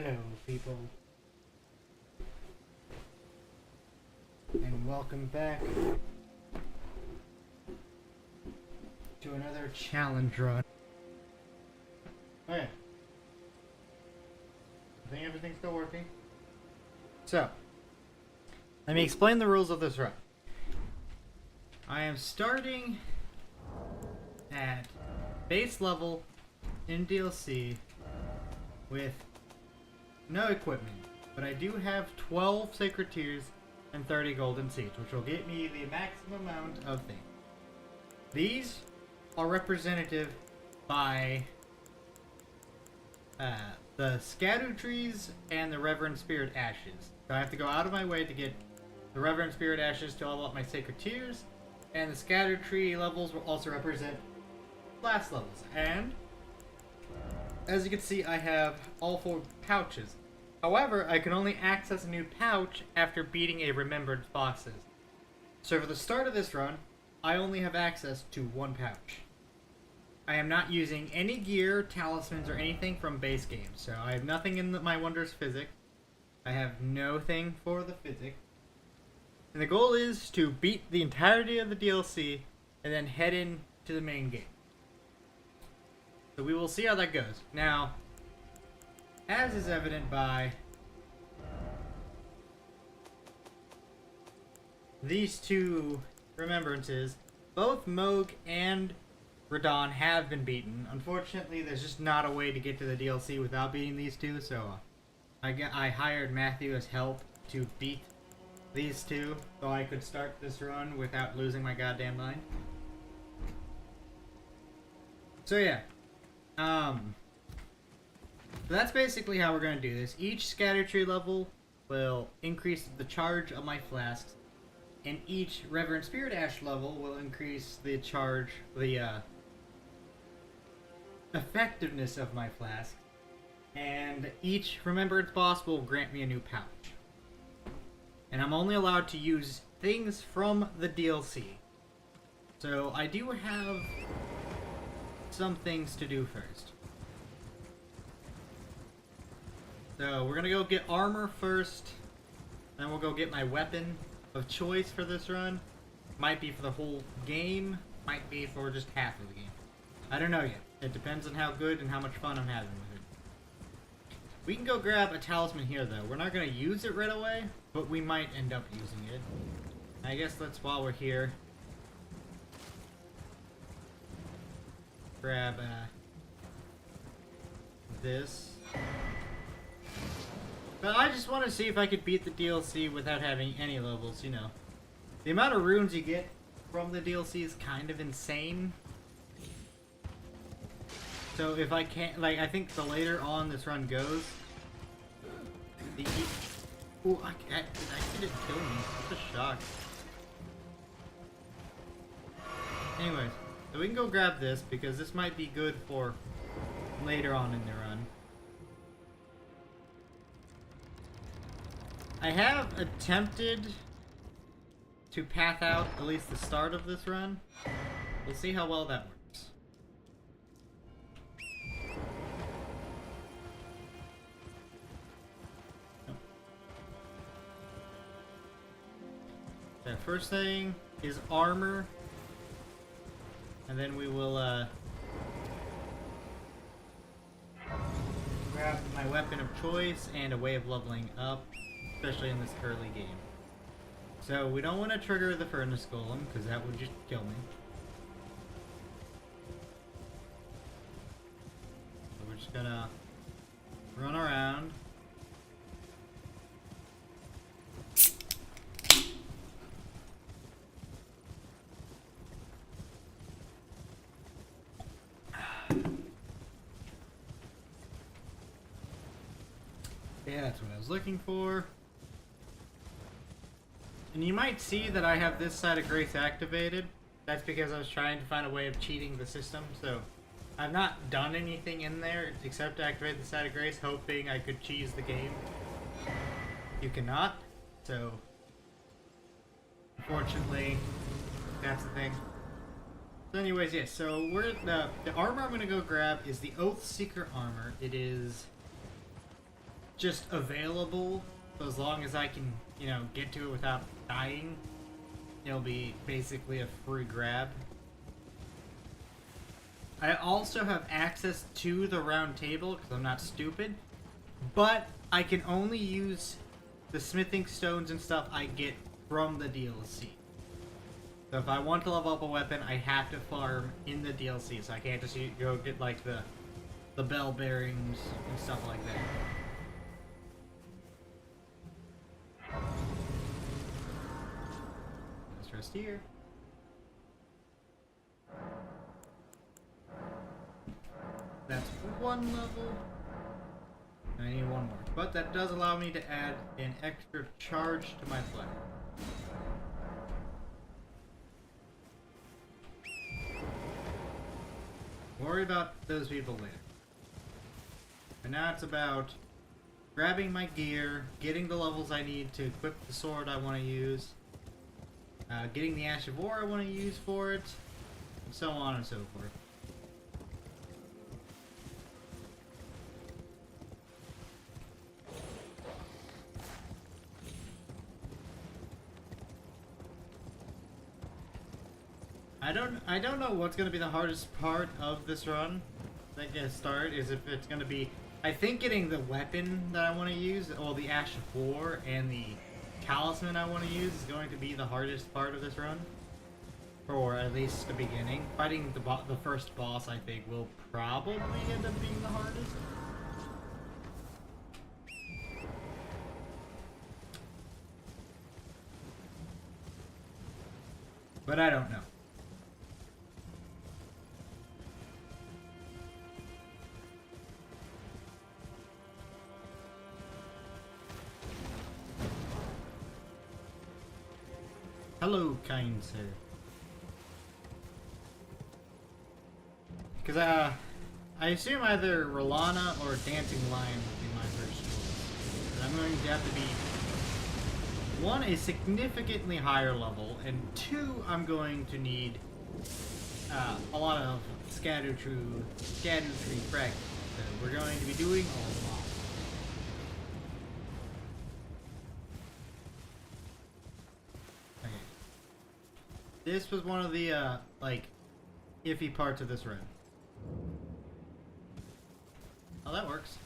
Hello, people, and welcome back to another challenge run. Okay, I think everything's still working. So, let me explain the rules of this run. I am starting at base level in DLC with no equipment, but I do have 12 Sacred Tears and 30 Golden Seeds, which will get me the maximum amount of things. These are representative by the Scatter Trees and the Reverend Spirit Ashes. So I have to go out of my way to get the Reverend Spirit Ashes to level up my Sacred Tears, and the Scatter Tree levels will also represent last levels. And as you can see, I have all 4 pouches. However, I can only access a new pouch after beating a remembered bosses. So for the start of this run, I only have access to 1 pouch. I am not using any gear, talismans, or anything from base game. So I have nothing in my Wondrous Physic. I have no thing for the Physic. And the goal is to beat the entirety of the DLC and then head in to the main game. So we will see how that goes. Now, as is evident by these 2 remembrances, both Moog and Radon have been beaten. Unfortunately, there's just not a way to get to the DLC without beating these 2, so I hired Matthew as help to beat these 2, so I could start this run without losing my goddamn mind. So yeah. So that's basically how we're going to do this. Each Scatter Tree level will increase the charge of my flasks, and each Reverend Spirit Ash level will increase the charge, the effectiveness of my flask, and each Remembrance boss will grant me a new pouch. And I'm only allowed to use things from the DLC. So I do have some things to do first. So we're gonna go get armor first, then we'll go get my weapon of choice for this run. Might be for the whole game, might be for just half of the game. I don't know yet. It depends on how good and how much fun I'm having with it. We can go grab a talisman here though. We're not gonna use it right away, but we might end up using it. I guess let's, while we're here, grab this. But I just want to see if I could beat the DLC without having any levels, you know. The amount of runes you get from the DLC is kind of insane. So if I can't, like, I think the later on this run goes, the... Ooh, that didn't kill me. That's a shock. Anyways, so we can go grab this because this might be good for later on in the run. I have attempted to path out at least the start of this run. We'll see how well that works. The first thing is armor, and then we will grab my weapon of choice and a way of leveling up, especially in this early game. So we don't want to trigger the Furnace Golem, because that would just kill me. So we're just gonna run around. Yeah, that's what I was looking for. And you might see that I have this side of Grace activated. That's because I was trying to find a way of cheating the system. So I've not done anything in there except to activate the side of Grace, hoping I could cheese the game. You cannot. So unfortunately, that's the thing. So anyways, yes, so we're the armor I'm gonna go grab is the Oath Seeker armor. It is just available. So as long as I can, you know, get to it without dying, it'll be basically a free grab. I also have access to the round table because I'm not stupid, but I can only use the smithing stones and stuff I get from the DLC. So if I want to level up a weapon, I have to farm in the DLC, so I can't just go get like the bell bearings and stuff like that. Let's rest here. That's one level. I need one more. But that does allow me to add an extra charge to my flag. Worry about those people later. And now it's about grabbing my gear, getting the levels I need to equip the sword I want to use, getting the Ash of War I want to use for it, and so on and so forth. I don't know what's gonna be the hardest part of this run. I guess start is if it's gonna be. I think getting the weapon that I want to use, or the Ash of War and the talisman I want to use, is going to be the hardest part of this run, or at least the beginning. Fighting the first boss, I think, will probably end up being the hardest. But I don't know. Hello, kind sir. Because, I assume either Rolana or Dancing Lion will be my first choice. But I'm going to have to be, one, a significantly higher level, and two, I'm going to need a lot of scatter tree fragments. So we're going to be doing a lot. This was one of the, like, iffy parts of this run. Oh, that works.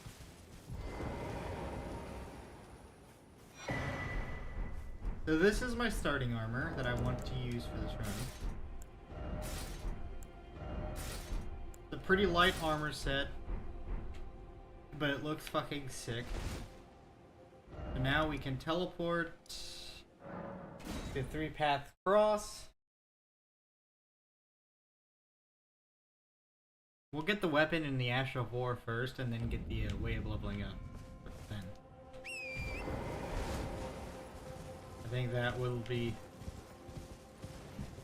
So this is my starting armor that I want to use for this run. It's a pretty light armor set, but it looks fucking sick. So now we can teleport to 3-path cross. We'll get the weapon in the Ash of War first, and then get the way of leveling up. Then I think that will be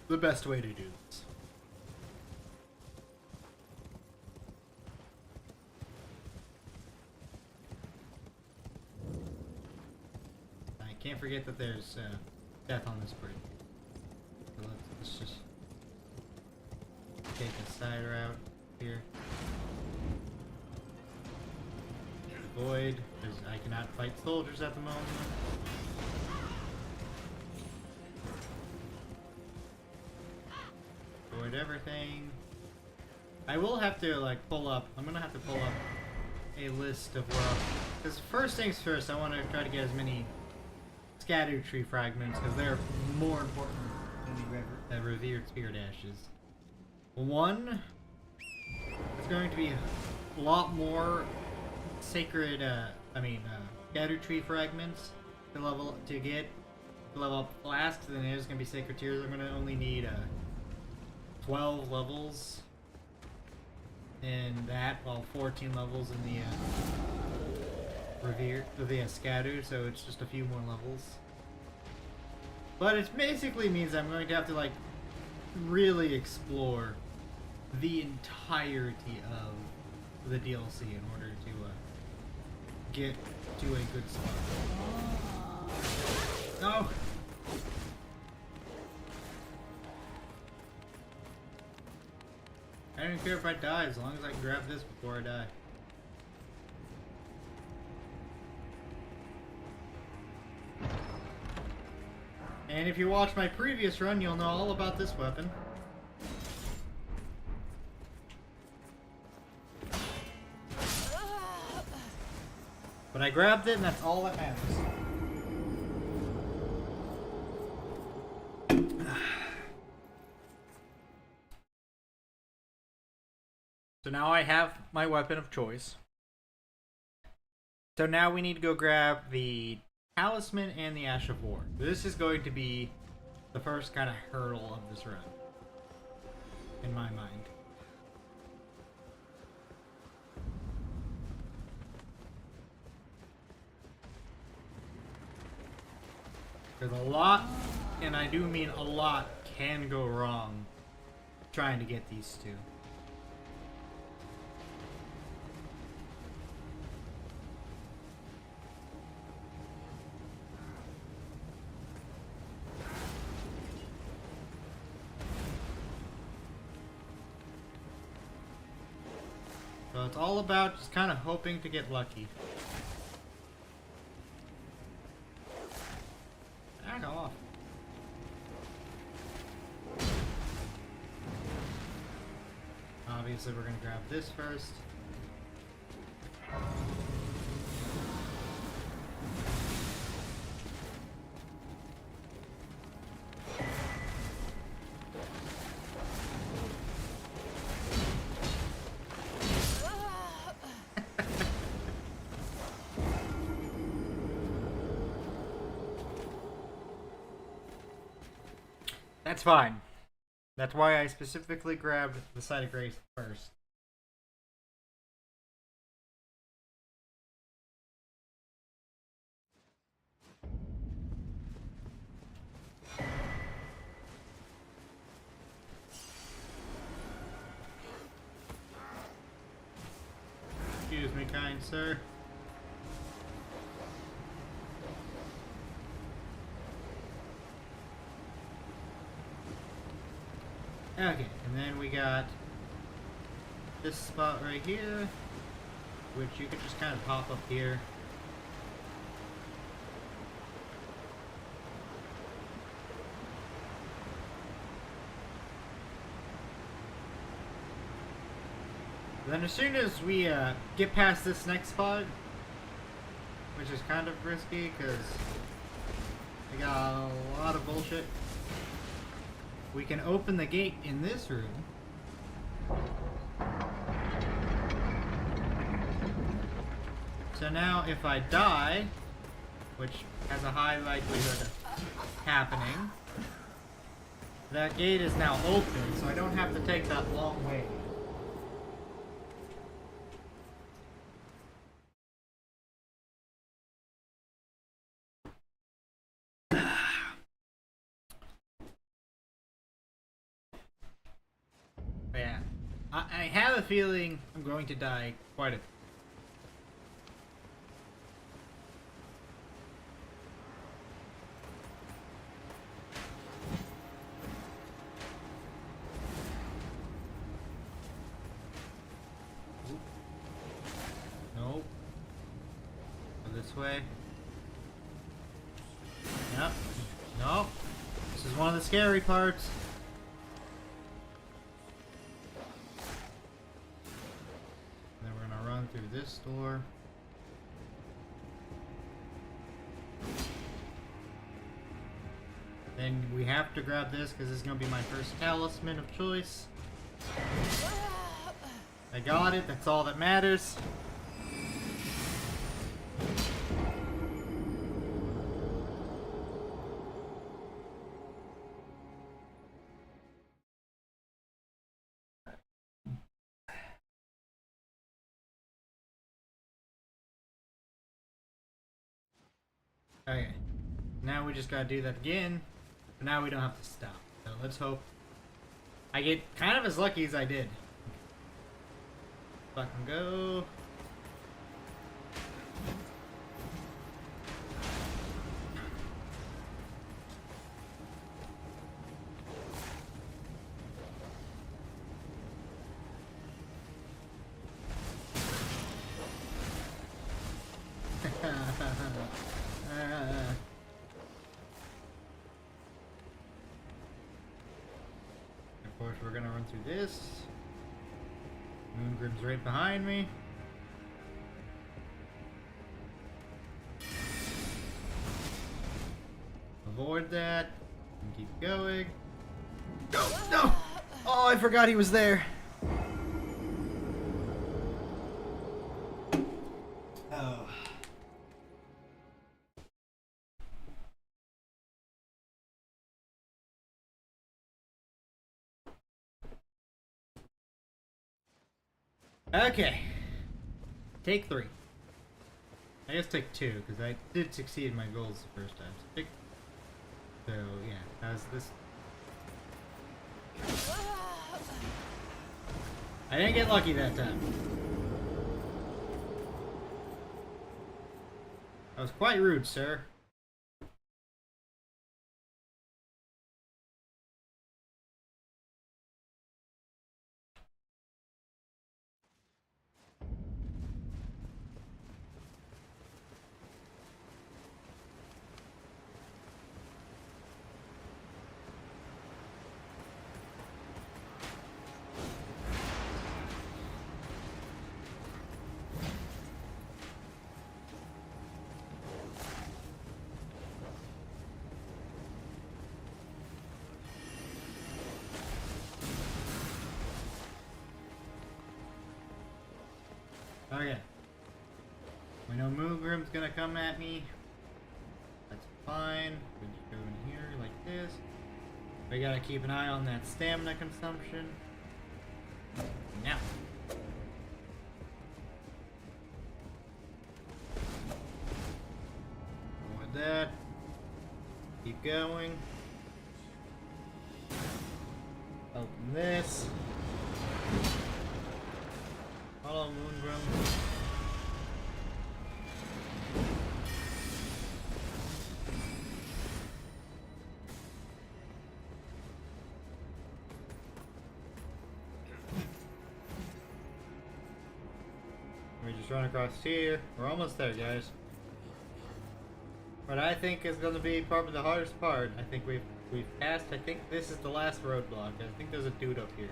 the best way to do this. I can't forget that there's death on this bridge. So let's just take a side route here. Avoid, because I cannot fight soldiers at the moment. Avoid everything. I will have to, like, pull up. I'm gonna have to pull up a list of because first things first, I want to try to get as many scatter tree fragments, because they're more important than the revered spirit ashes. One, it's going to be a lot more sacred, scatter tree fragments to level up flasks than it is going to be sacred tears. I'm going to only need 12 levels in that, well, 14 levels in the scatter, so it's just a few more levels. But it basically means I'm going to have to, like, really explore the entirety of the DLC in order to get to a good spot. No! I don't even care if I die, as long as I can grab this before I die. And if you watch my previous run, you'll know all about this weapon. But I grabbed it, and that's all that matters. So now I have my weapon of choice. So now we need to go grab the Talisman and the Ash of War. This is going to be the first kind of hurdle of this run, in my mind. Because a lot, and I do mean a lot, can go wrong trying to get these two. So it's all about just kind of hoping to get lucky. Back off. Obviously, we're going to grab this first. That's fine. That's why I specifically grabbed the Site of Grace first. Excuse me, kind sir. Okay, and then we got this spot right here, which you could just kind of pop up here. Then as soon as we get past this next spot, which is kind of risky because we got a lot of bullshit, we can open the gate in this room. So now if I die, which has a high likelihood of happening, that gate is now open, so I don't have to take that long way. Yeah, I have a feeling I'm going to die quite a bit. Nope. Go this way. Yep. Nope. This is one of the scary parts. Through this door. Then we have to grab this because this is going to be my first talisman of choice. I got it, that's all that matters. Okay, now we just gotta do that again, but now we don't have to stop. So let's hope I get kind of as lucky as I did. Fucking go. we're gonna run through this. Moongrim's right behind me. Avoid that. And keep going. No! No! Oh, I forgot he was there. Oh. Okay. Take 3. I guess take 2, because I did succeed in my goals the first time. So yeah, how's this? I didn't get lucky that time. That was quite rude, sir. Okay. We know Moongrim's gonna come at me. That's fine. We just go in here like this. We gotta keep an eye on that stamina consumption. Now. Avoid that. Keep going. Open this. Hello, Moongrim. We just run across here. We're almost there, guys. What I think is going to be probably the hardest part. I think we've passed. I think this is the last roadblock. I think there's a dude up here.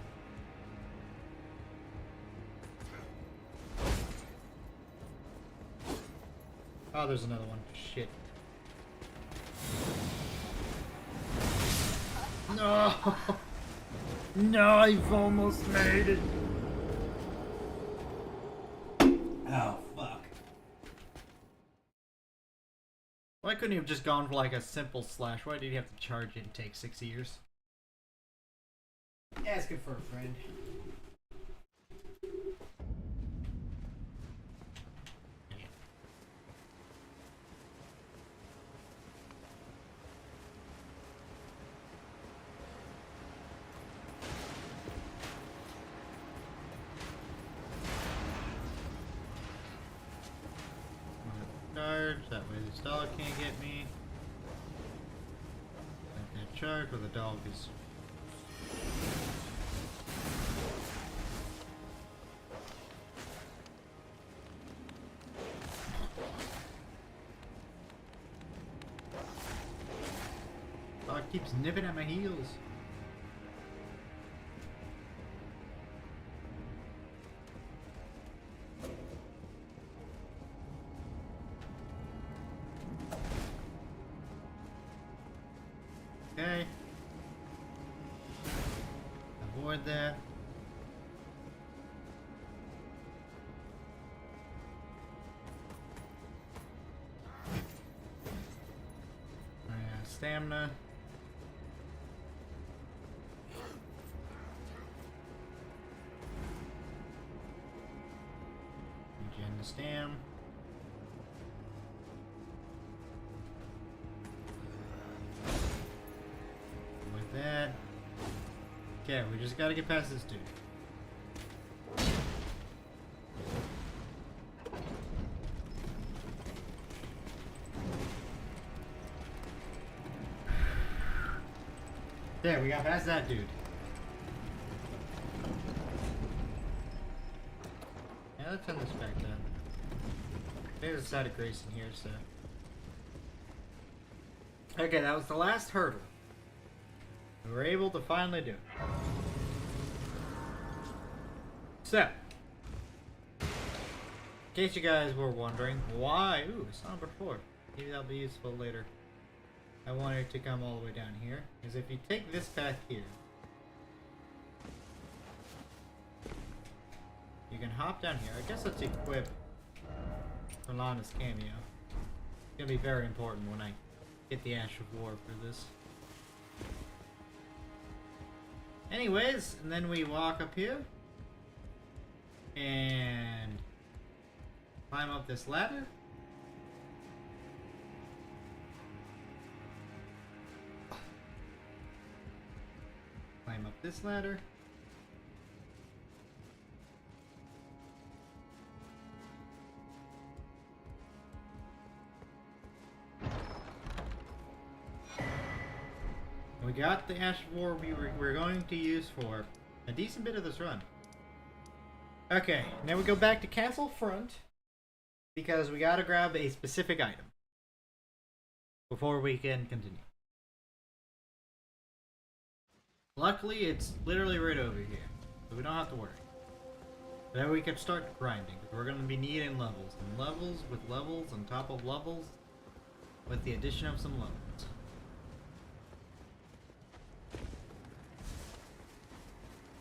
Oh, there's another one. Shit. No! No, I've almost made it. Oh, fuck. Why couldn't he have just gone for like a simple slash? Why did he have to charge it and take 6 years? Asking for a friend. That way this dog can't get me. Let that charge where the dog is. Dog keeps nipping at my heels. Okay. Avoid that. Stamina. Regen the stam. That. Okay, we just gotta get past this dude. There, we got past that dude. Yeah, let's turn this back down. There's a side of grace in here, so. Okay, that was the last hurdle. We were able to finally do it. So, in case you guys were wondering why, ooh, it's number 4. Maybe that'll be useful later. I wanted to come all the way down here, because if you take this path here, you can hop down here. I guess let's equip for Lana's cameo. It's gonna be very important when I get the Ash of War for this. Anyways, and then we walk up here and climb up this ladder. Climb up this ladder. We got the Ash of War we're going to use for a decent bit of this run. Okay, now we go back to Castle Front because we gotta grab a specific item before we can continue. Luckily, it's literally right over here, so we don't have to worry. Then we can start grinding, because we're going to be needing levels. And levels with levels on top of levels with the addition of some levels.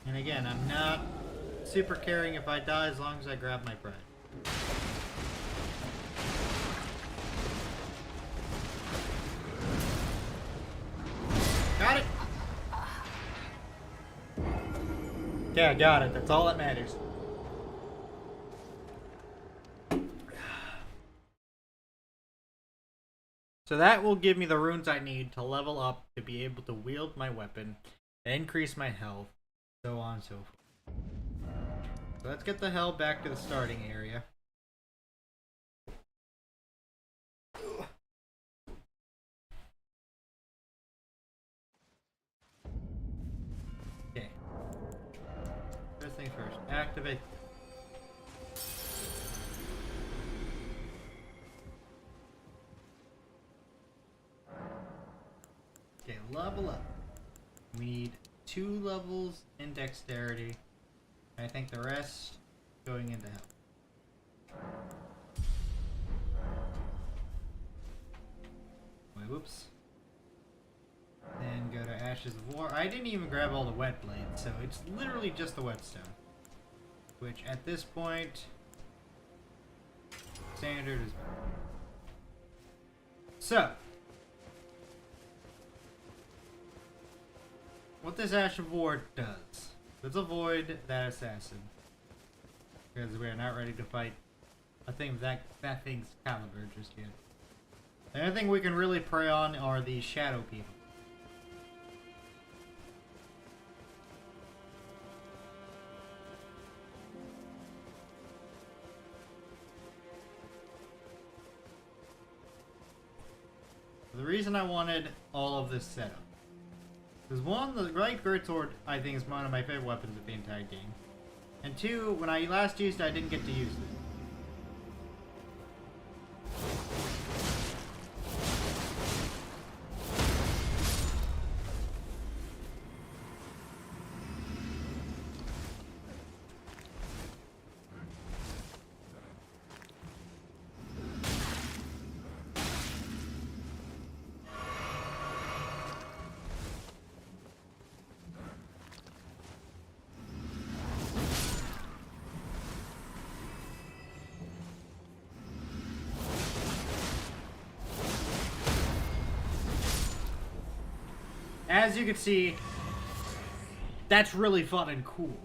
And again, I'm not super caring if I die as long as I grab my pride. Got it! Yeah, I got it. That's all that matters. So that will give me the runes I need to level up to be able to wield my weapon, increase my health, so on and so forth. So let's get the hell back to the starting area. Okay. First thing first, activate. Okay, level up. We need 2 levels in dexterity. I think the rest going into health. Wait, whoops. Then go to Ashes of War. I didn't even grab all the wet blades, so it's literally just the whetstone. Which at this point, standard is. So, what this Ash of War does, let's avoid that assassin. Because we are not ready to fight a thing that thing's caliber just yet. The only thing we can really prey on are these shadow people. The reason I wanted all of this setup is 1, the right greatsword I think is one of my favorite weapons of the entire game, and 2, when I last used it, I didn't get to use it. As you can see, that's really fun and cool.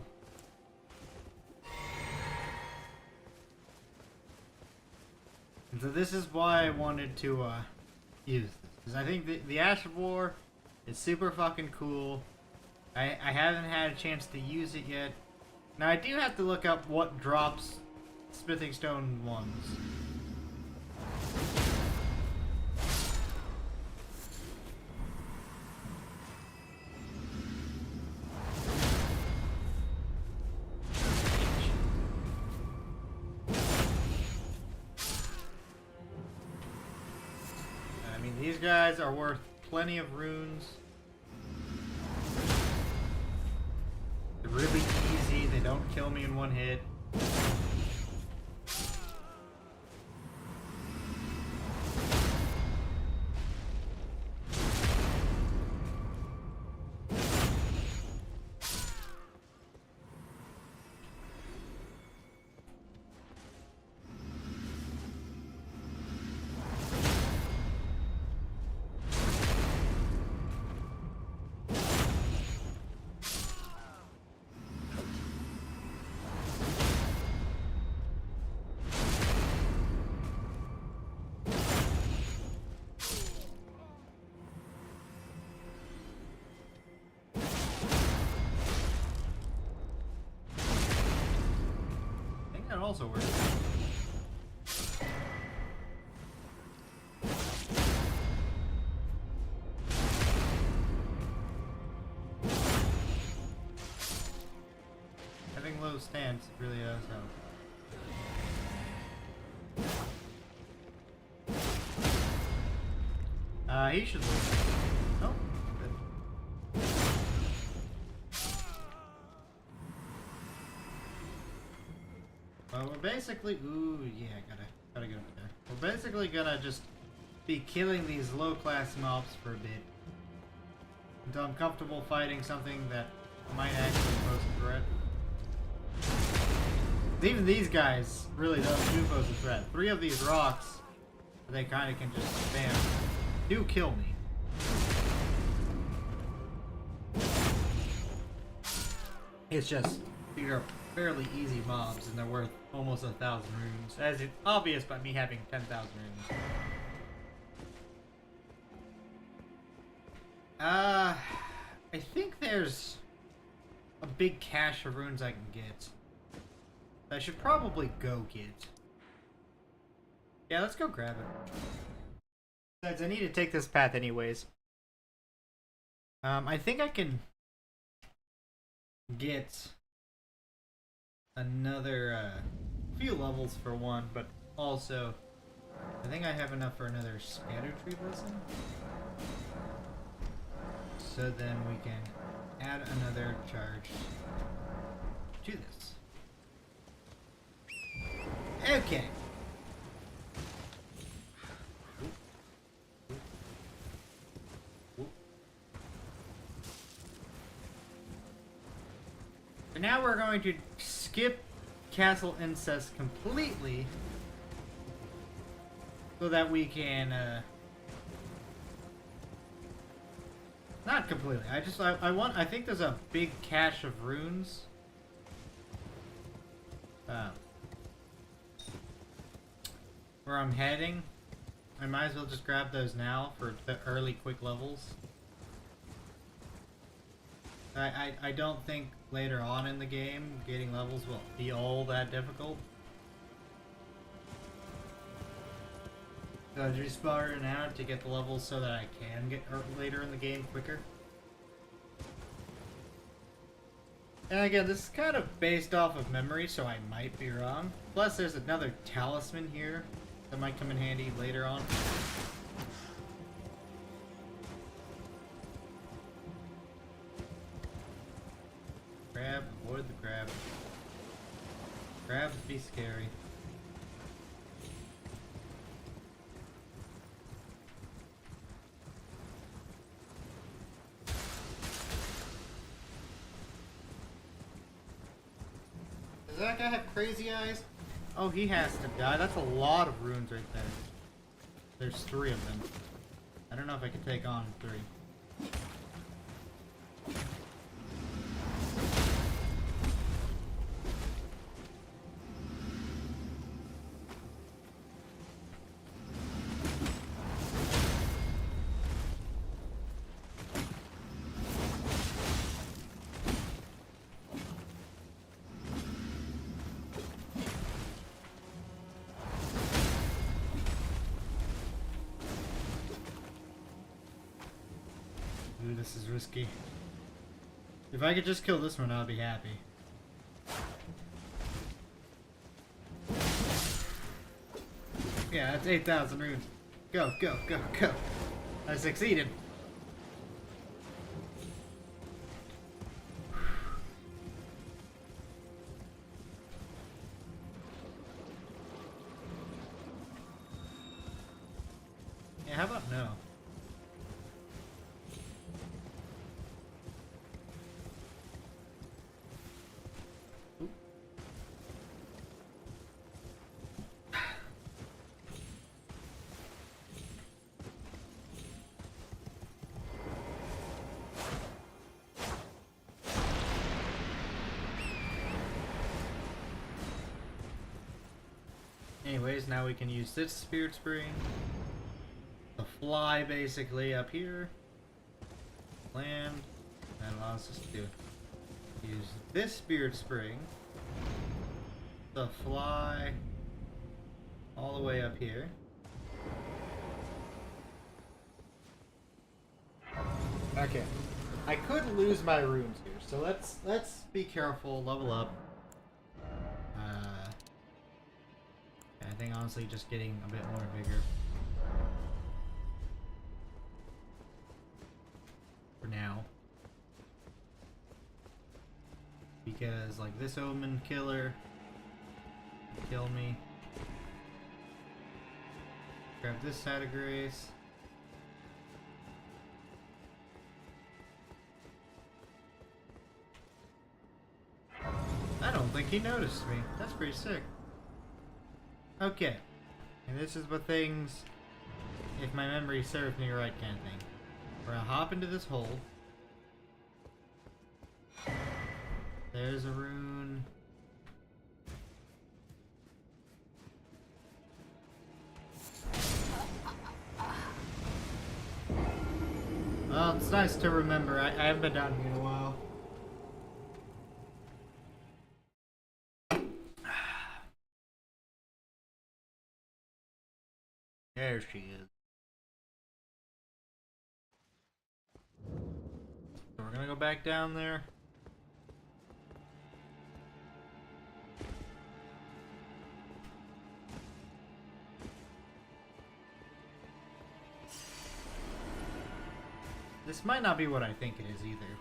And so this is why I wanted to use this. Because I think the Ash of War is super fucking cool. I haven't had a chance to use it yet. Now I do have to look up what drops smithing stone ones. These guys are worth plenty of runes. They're really easy. They Don't kill me in one hit. That also works. Having low stance really does help. He should lose. Oh, good. Well, we're basically, ooh, yeah, gotta get up there. We're basically gonna just be killing these low-class mobs for a bit until I'm comfortable fighting something that might actually pose a threat. Even these guys really do pose a threat. 3 of these rocks, they kind of can just spam, do kill me. It's just, these are fairly easy mobs, and they're worth almost 1,000 runes, as it's obvious by me having 10,000 runes. I think there's a big cache of runes I can get. I should probably go get. Yeah, let's go grab it. Besides, I need to take this path anyways. I think I can get another few levels for one, but also I think I have enough for another scatter tree blessing. So then we can add another charge to this. Okay. So now we're going to skip Castle Incest completely so that we can not completely. I think there's a big cache of runes. Where I'm heading. I might as well just grab those now for the early quick levels. I don't think later on in the game getting levels will be all that difficult. So just starting out to get the levels so that I can get later in the game quicker. And again, this is kind of based off of memory, so I might be wrong. Plus, there's another talisman here that might come in handy later on. Grab, avoid the grab. Grabs be scary. Does that guy have crazy eyes? Oh, he has to die. That's a lot of runes right there. There's 3 of them. I don't know if I can take on 3. Ooh, this is risky. If I could just kill this one, I'll be happy. Yeah, that's 8,000 runes. Go, go, go, go. I succeeded. Yeah, how about no? Anyways, now we can use this Spirit Spring to fly basically up here, land. That allows us to use this Spirit Spring to fly all the way up here. Okay, I could lose my runes here, so let's be careful. Level up. I think honestly just getting a bit more vigor for now, because like this Omen Killer can kill me. Grab this Side of Grace. I don't think he noticed me. That's pretty sick. Okay, and this is what things, if my memory serves me right, kind of thing. We're gonna hop into this hole. There's a rune. Well, it's nice to remember. I haven't been down here in a while. There she is. So we're gonna go back down there. This might not be what I think it is either.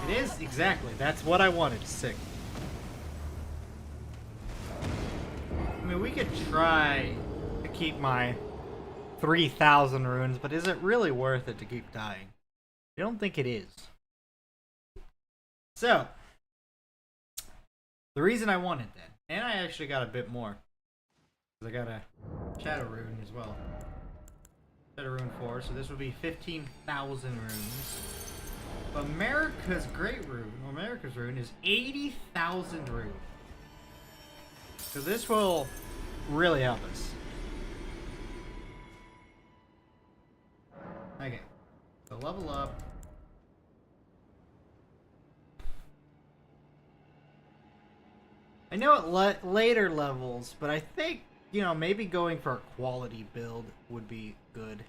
It is, exactly. That's what I wanted. Sick. I mean, we could try to keep my 3,000 runes, but is it really worth it to keep dying? I don't think it is. So, the reason I wanted that, and I actually got a bit more, because I got a Shadow Rune as well. Shadow Rune 4, so this would be 15,000 runes. But America's Great Rune, or America's Rune, is 80,000 runes. So this will really help us. Okay, so level up. I know at later levels, but I think, you know, maybe going for a quality build would be good.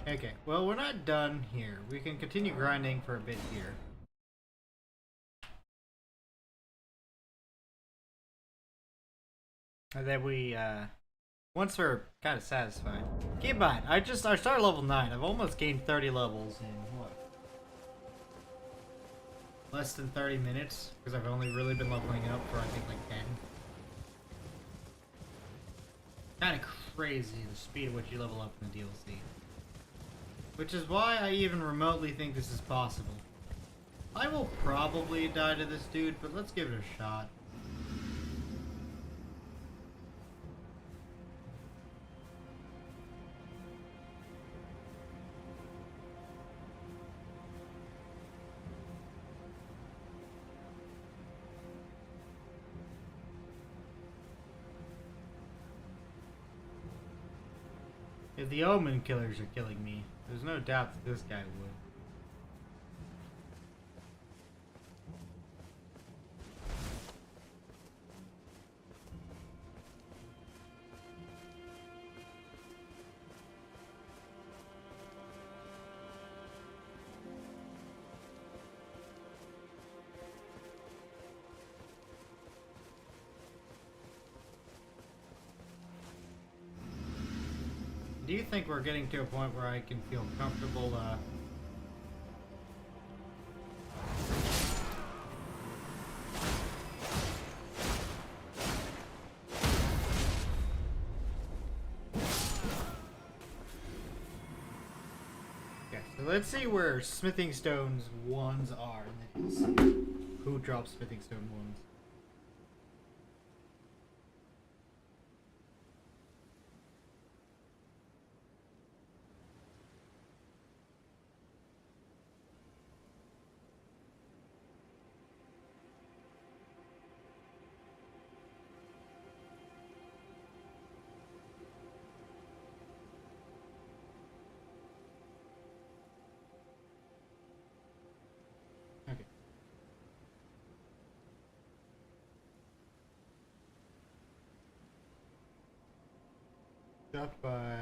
Okay, well, we're not done here. We can continue grinding for a bit here. And then we, once we're kind of satisfied. Keep in mind, I started level 9. I've almost gained 30 levels in, what? Less than 30 minutes, because I've only really been leveling up for, I think, like 10. Kind of crazy, the speed at which you level up in the DLC. Which is why I even remotely think this is possible. I will probably die to this dude, but let's give it a shot. If the Omen Killers are killing me, there's no doubt that this guy would. Do you think we're getting to a point where I can feel comfortable, Okay, so let's see where smithing stones ones are, and then see who drops smithing stone ones. Okay. Stuff by...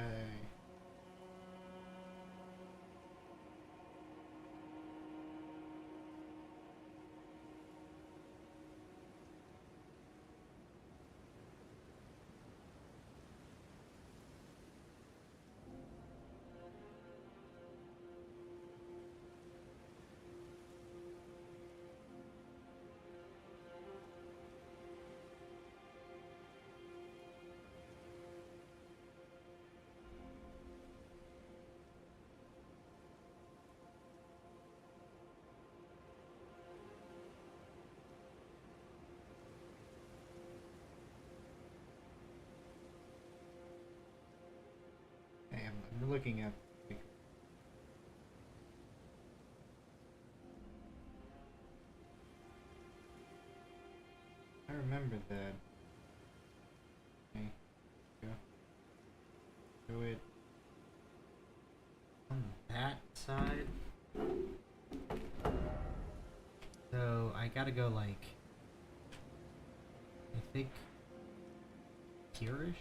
I'm looking at... I remember that. Okay. Go it on that side. So I gotta go like, I think here-ish.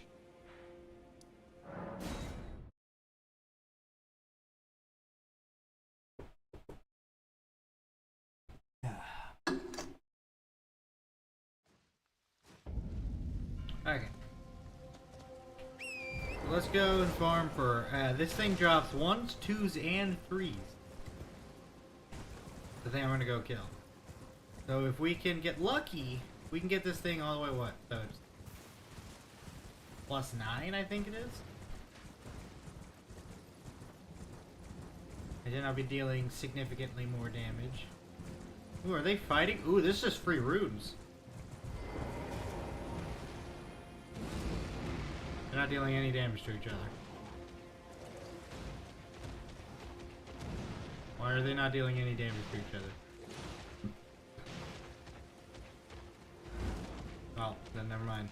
Okay. So let's go and farm for, this thing drops 1s, 2s, and 3s. The thing I'm gonna go kill. So if we can get lucky, we can get this thing all the way, what? So it's +9, I think it is? And then I'll be dealing significantly more damage. Ooh, are they fighting? Ooh, this is just free runes. They're not dealing any damage to each other. Why are they not dealing any damage to each other? Well, then never mind.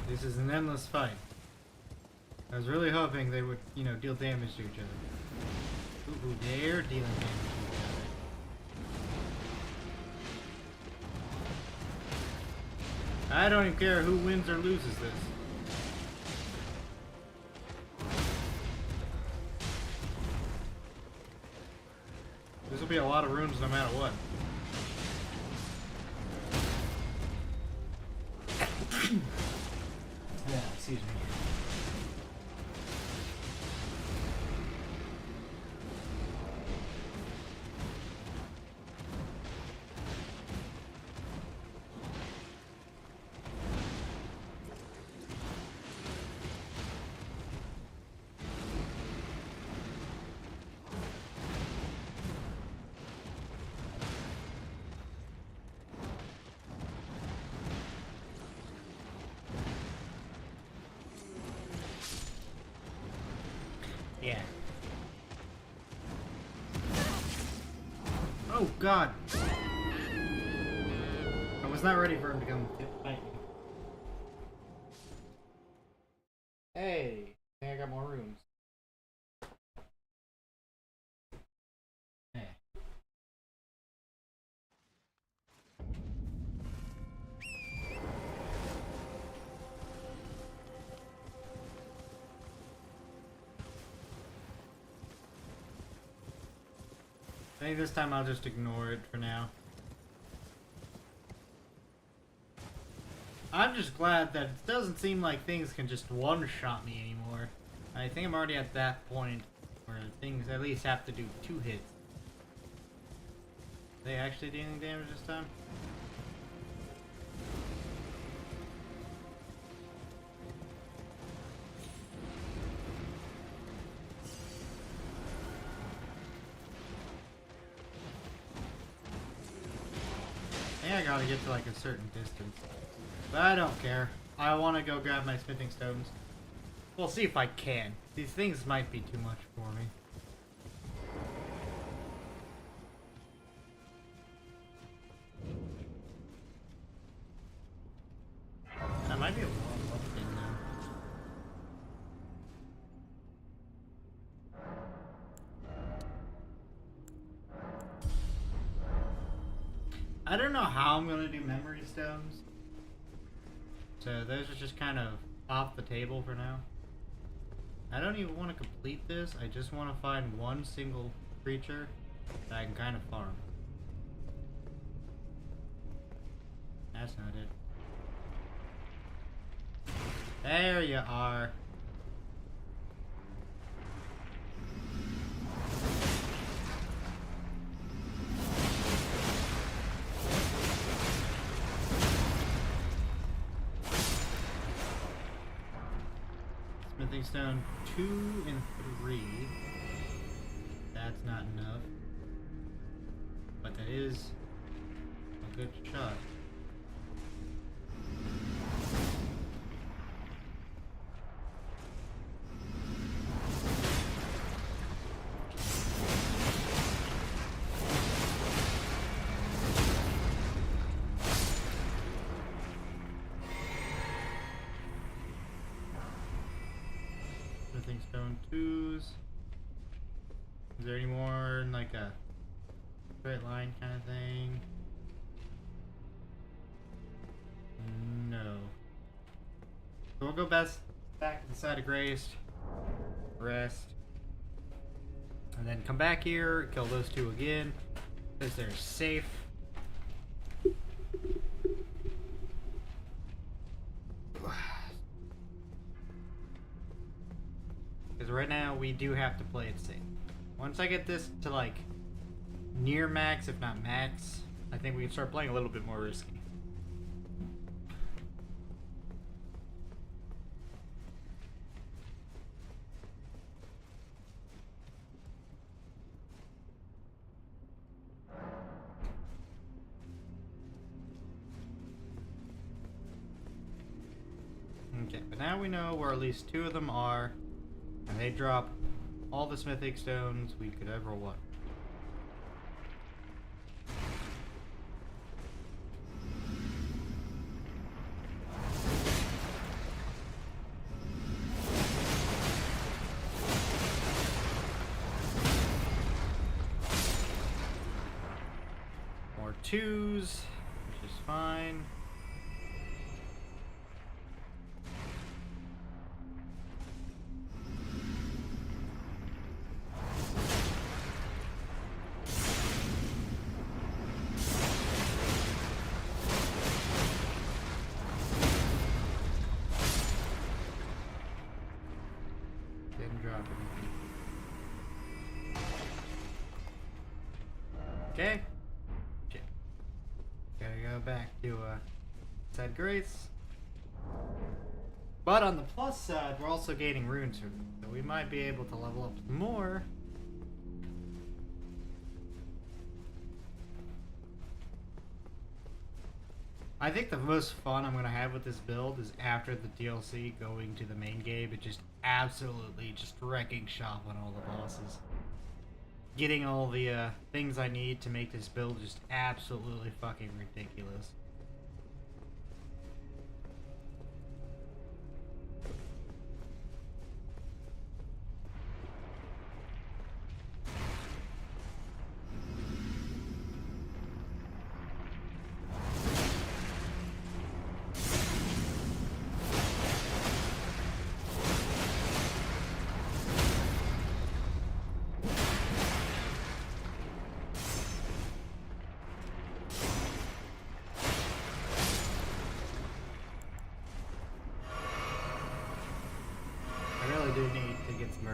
This is an endless fight. I was really hoping they would, you know, deal damage to each other. Ooh, they're dealing damage to each other. I don't even care who wins or loses this. This will be a lot of runes no matter what. Yeah, excuse me. Yeah. Oh god! I was not ready for him to come fight me. Hey! I think I got more rooms. Hey. I think this time I'll just ignore it for now. I'm just glad that it doesn't seem like things can just one-shot me anymore. I think I'm already at that point where things at least have to do 2 hits. They actually dealing damage this time? I think I gotta get to like a certain distance. But I don't care. I want to go grab my smithing stones. We'll see if I can. These things might be too much for me. That might be a long up thing now. I don't know how I'm gonna do memory stones. So those are just kind of off the table for now. I don't even want to complete this. I just want to find one single creature that I can kind of farm. That's not it. There you are. Smithing stone 2 and 3. That's not enough. But that is a good shot. Smithing stone 2s. Is there any more in like a straight line kind of thing? No. So we'll go back to the side of Grace, rest, and then come back here, kill those 2 again, because they're safe. Because right now we do have to play it safe. Once I get this to like near max, if not max, I think we can start playing a little bit more risky. Okay, but now we know where at least 2 of them are, and they drop all the smithing stones we could ever want. More 2s, which is fine. Didn't drop anything. Okay. Shit. Gotta go back to side Grace. But on the plus side, we're also gaining runes from them, so we might be able to level up more. I think the most fun I'm gonna have with this build is after the DLC going to the main game and just absolutely just wrecking shop on all the bosses. Getting all the things I need to make this build just absolutely fucking ridiculous.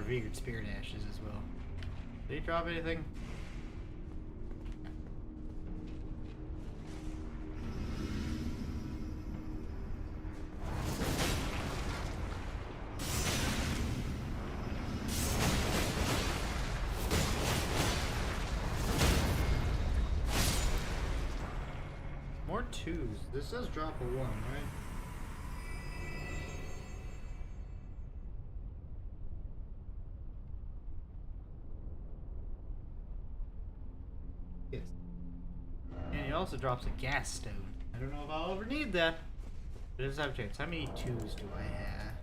revered spirit ashes as well. Did he drop anything? More twos. This does drop a one, right? Yes. And he also drops a gas stone. I don't know if I'll ever need that. But it does have a chance. How many twos do I have?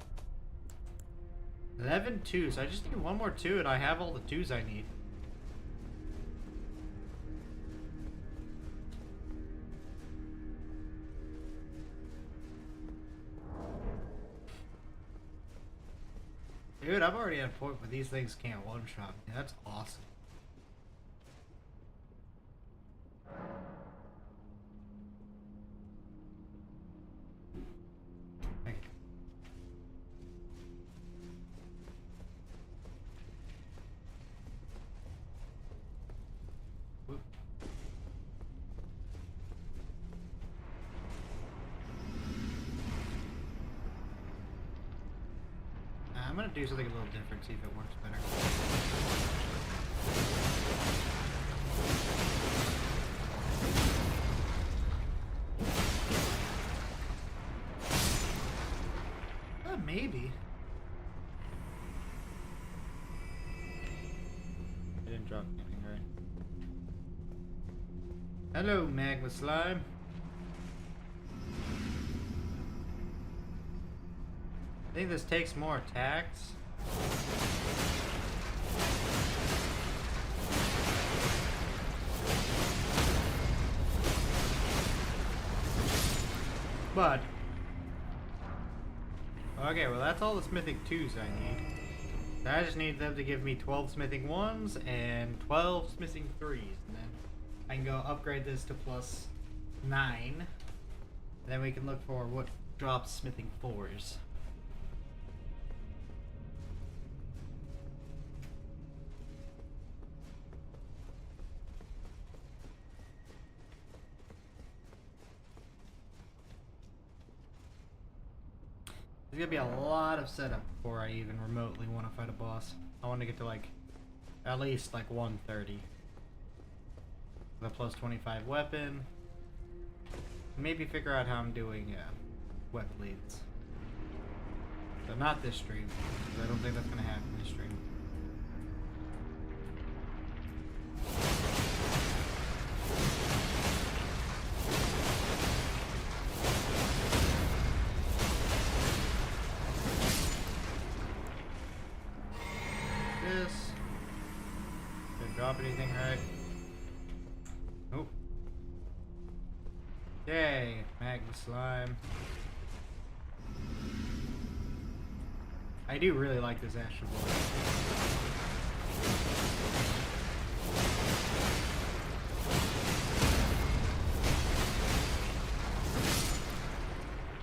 11 twos. I just need one more two and I have all the twos I need. Dude, I've already at a point where these things can't one-shot me. That's awesome. Thank you. Whoop. I'm gonna do something a little different, see if it works better. Maybe. I didn't drop anything, right? Hello, magma slime. I think this takes more attacks. But okay, well that's all the smithing 2s I need. So I just need them to give me 12 smithing 1s and 12 smithing 3s, and then I can go upgrade this to plus 9. And then we can look for what drops smithing 4s. There's gonna be a lot of setup before I even remotely want to fight a boss. I want to get to like at least like 130 with a plus 25 weapon. Maybe figure out how I'm doing web leads. So not this stream, because I don't think that's gonna happen this stream. Drop anything, right? Nope. Yay, magma slime. I do really like this astral ball.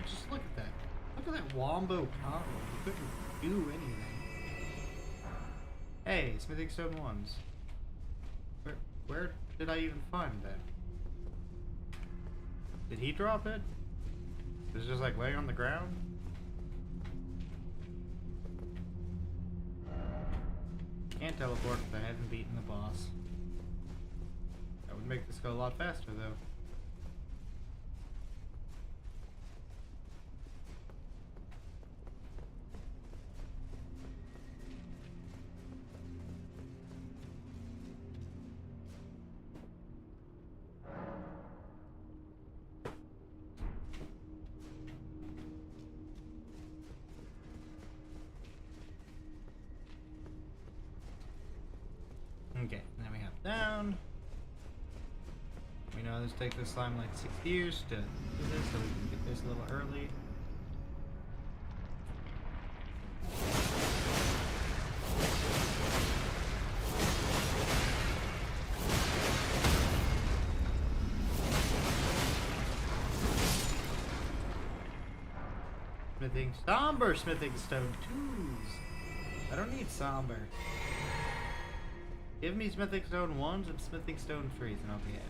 Just look at that. Look at that wombo combo. You couldn't do anything. Hey, smithing stone 1s. Where did I even find that? Did he drop it? Is it just like laying on the ground? Can't teleport if I haven't beaten the boss. That would make this go a lot faster though. Okay, then we have down. We know this takes this slime like 6 years to do this, so we can get this a little early. Smithing, somber smithing stone 2s. I don't need somber. Give me smithing stone 1s and smithing stone 3s and I'll be it.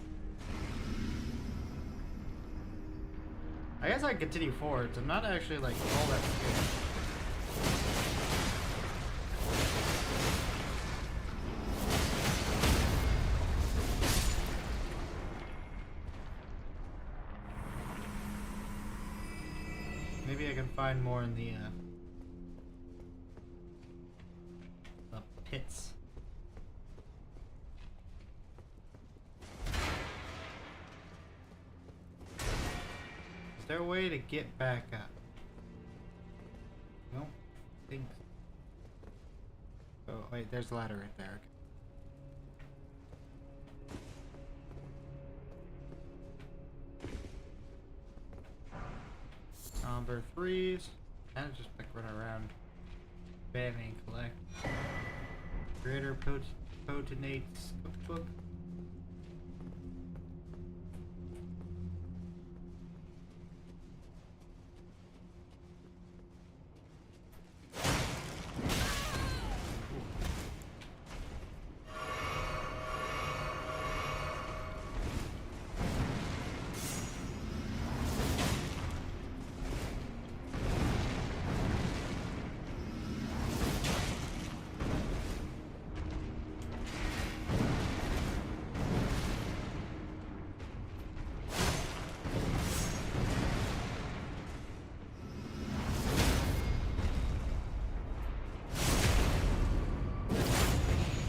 I guess I can continue forwards. I'm not actually like all that scared. Maybe I can find more in the pits. Is there a way to get back up? No, think. Oh wait, there's a ladder right there. Okay. Number 3s. And just like run around. Ban and collect. Greater Potinate's cookbook.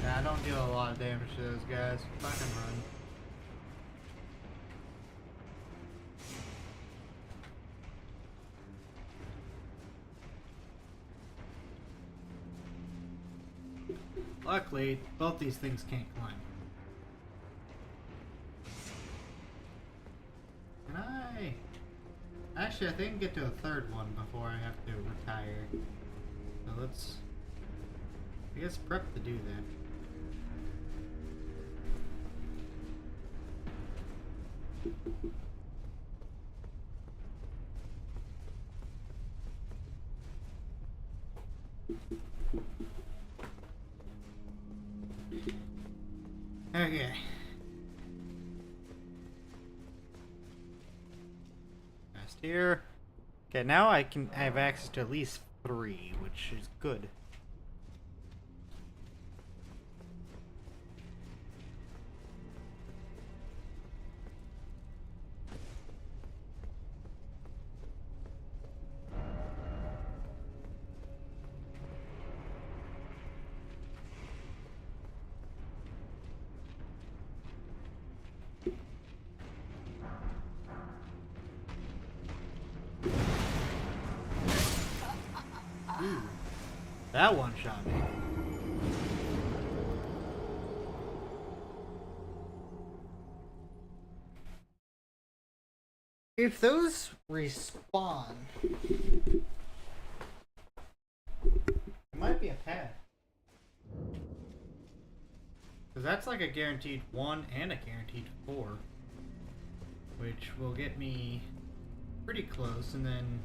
I don't deal a lot of damage to those guys. Fucking run. Luckily, both these things can't climb. Can I? Actually, I think I can get to a third one before I have to retire. So let's, I guess, prep to do that. Okay. Past here. Okay, now I can have access to at least 3, which is good. Ooh, that one shot me. If those respawn, it might be a path. Because that's like a guaranteed 1 and a guaranteed 4. Which will get me pretty close, and then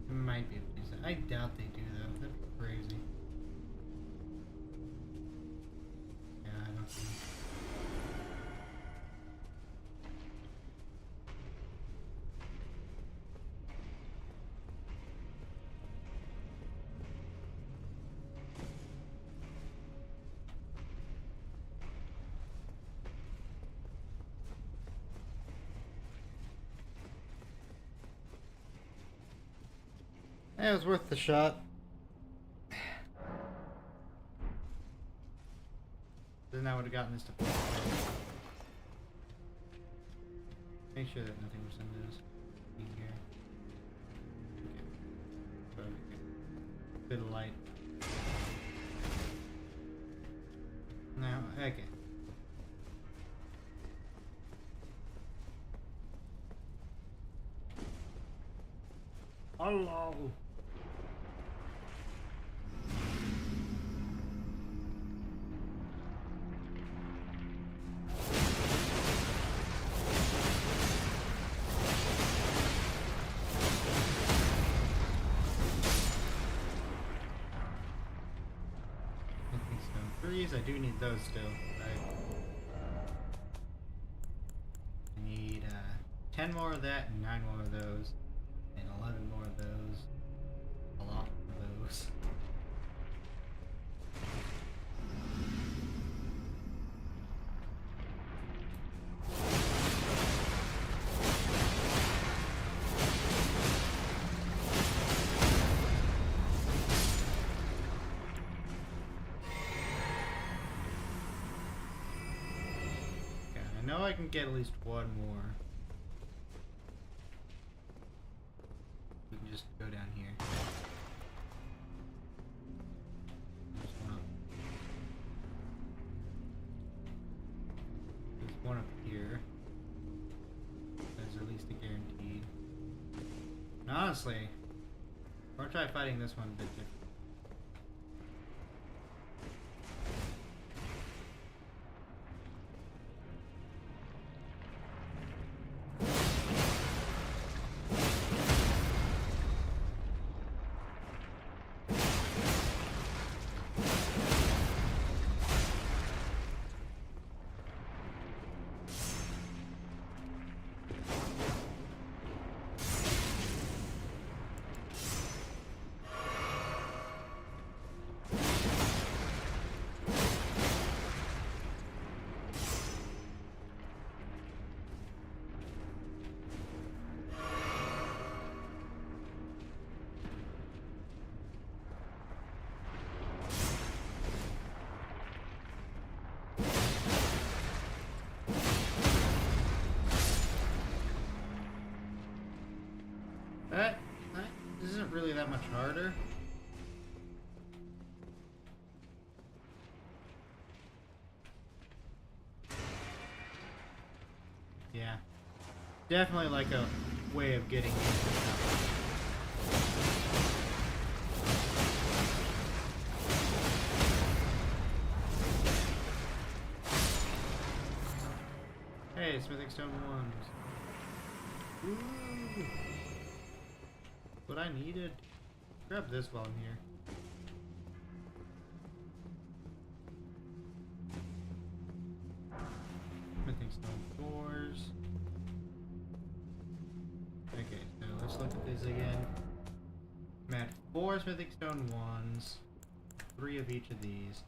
it might be able to use that. I doubt they do though. That'd be crazy. Yeah, I don't see. Yeah, it was worth the shot. Then I would have gotten this to play. Make sure that nothing was in this in here. Okay. Okay. Bit of light. Now, okay. Hello. Smithing stone 3s. I do need those still, right? I need 10 more of that and 9 more of those. And 11 more of those. A lot of those. I know I can get at least one more. We can just go down here. There's one up here. There's at least a guaranteed. And honestly, I'll try fighting this one a bit different. That isn't really that much harder. Yeah. Definitely like a way of getting into stuff. Hey, smithing stone 1s. Ooh. What I needed. Grab this while I'm here. Smithing stone 4s. Okay, so let's look at this again. I'm at 4 smithing stone 1s. 3 of each of these.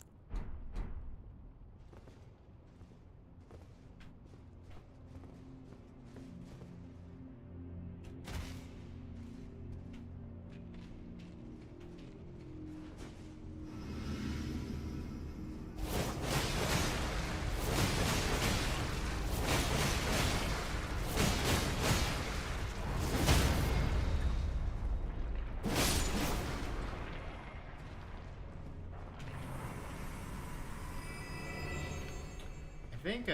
I think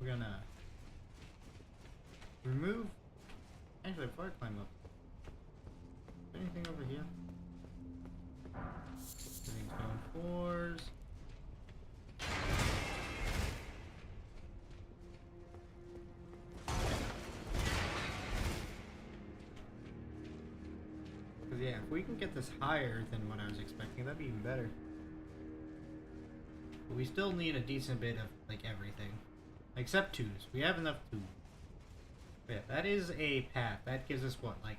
we're gonna remove. Actually, before I climb up, is there anything over here? Smithing stone 4s. Because yeah, if we can get this higher than what I was expecting, that'd be even better. But we still need a decent bit of like everything, except 2s. We have enough 2s. Yeah, that is a path. That gives us what, like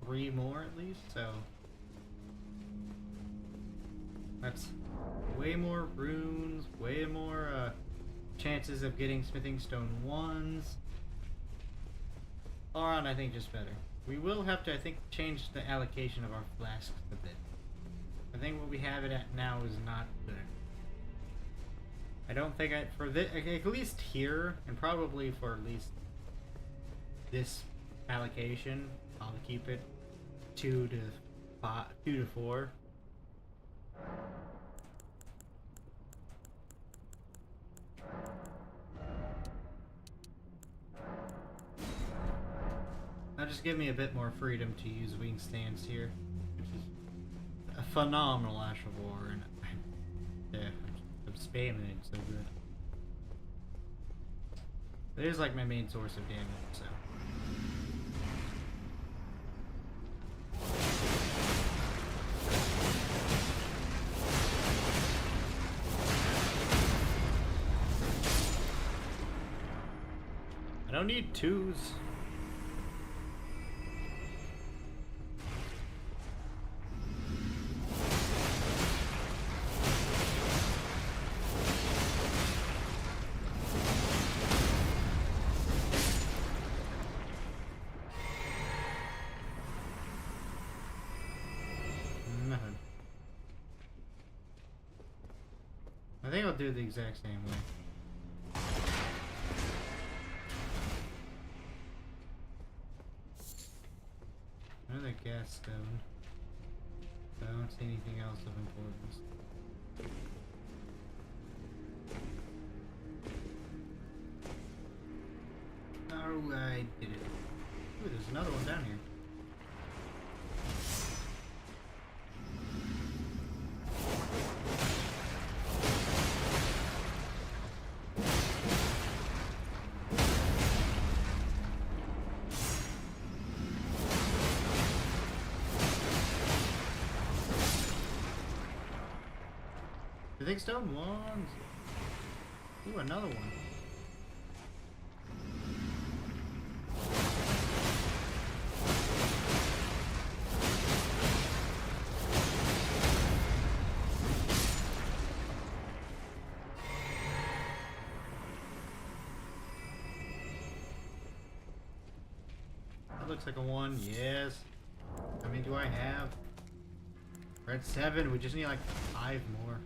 3 more at least. So that's way more runes, way more chances of getting smithing stone 1s. All around, I think just better. We will have to, I think, change the allocation of our flasks a bit. I think what we have it at now is not good. I don't think for this, at least here, and probably for at least this allocation, I'll keep it 2 to 4. That'll just give me a bit more freedom to use wing stands here, which is a phenomenal Ash of War, and yeah, I'm spamming it so good. It is like my main source of damage, so. don't need twos. Nothing. I think I'll do it the exact same way. Another gas stone. But I don't see anything else of importance. Oh, I did it. Ooh, there's another one down here. The big stone ones. Ooh, another one. That looks like a one. Yes. How many do I have? We're at 7. We just need like 5 more.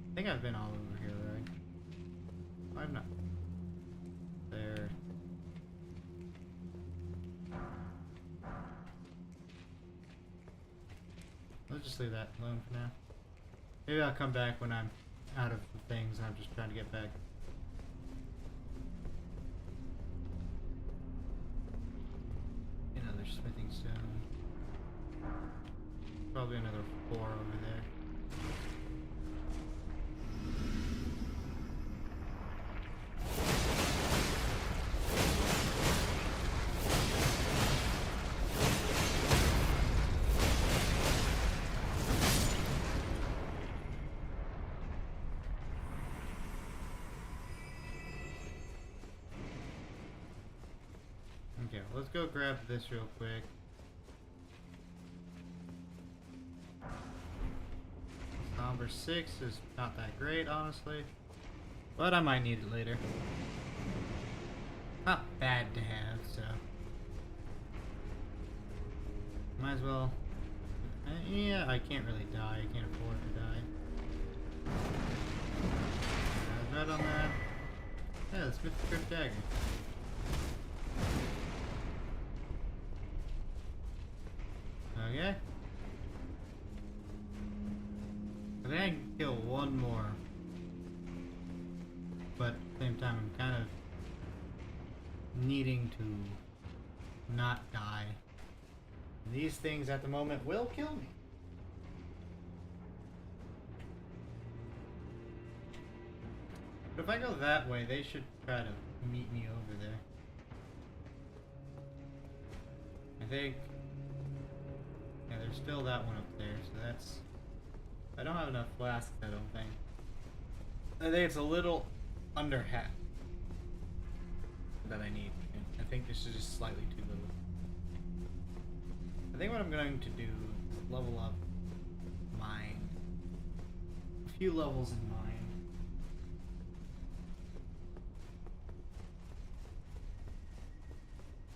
I think I've been all over here, right? I'm not. There. Let's just leave that alone for now. Maybe I'll come back when I'm out of the things and I'm just trying to get back. Another smithing stone. Probably another 4 over there. Okay, let's go grab this real quick. Number 6 is not that great, honestly. But I might need it later. Not bad to have, so. Might as well. Yeah, I can't really die. I can't afford to die. Right on that. Yeah, the Smith Crypt Dagger. Okay. I think I can kill one more. But at the same time, I'm kind of needing to not die. These things at the moment will kill me. But if I go that way, they should try to meet me over there. I think... yeah, there's still that one up there, so that's... I don't have enough flasks, I don't think. I think it's a little under half that I need. I think this is just slightly too little. I think what I'm going to do is level up mine. A few levels in mine.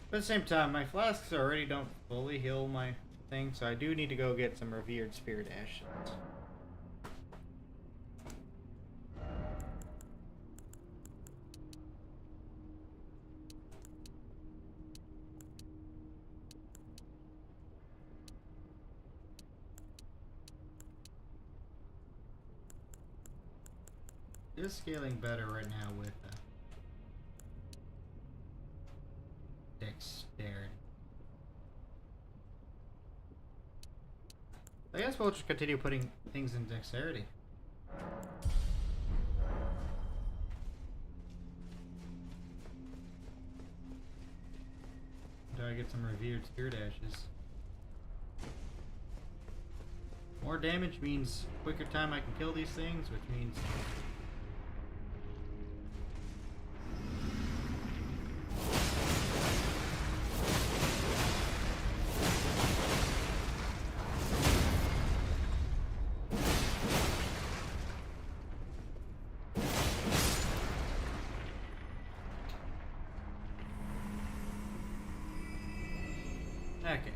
But at the same time, my flasks already don't fully heal my thing, so I do need to go get some revered spirit ashes. Just scaling better right now with dexterity. I guess we'll just continue putting things in dexterity. Do I get some revered spirit ashes? More damage means quicker time I can kill these things, which means Okay.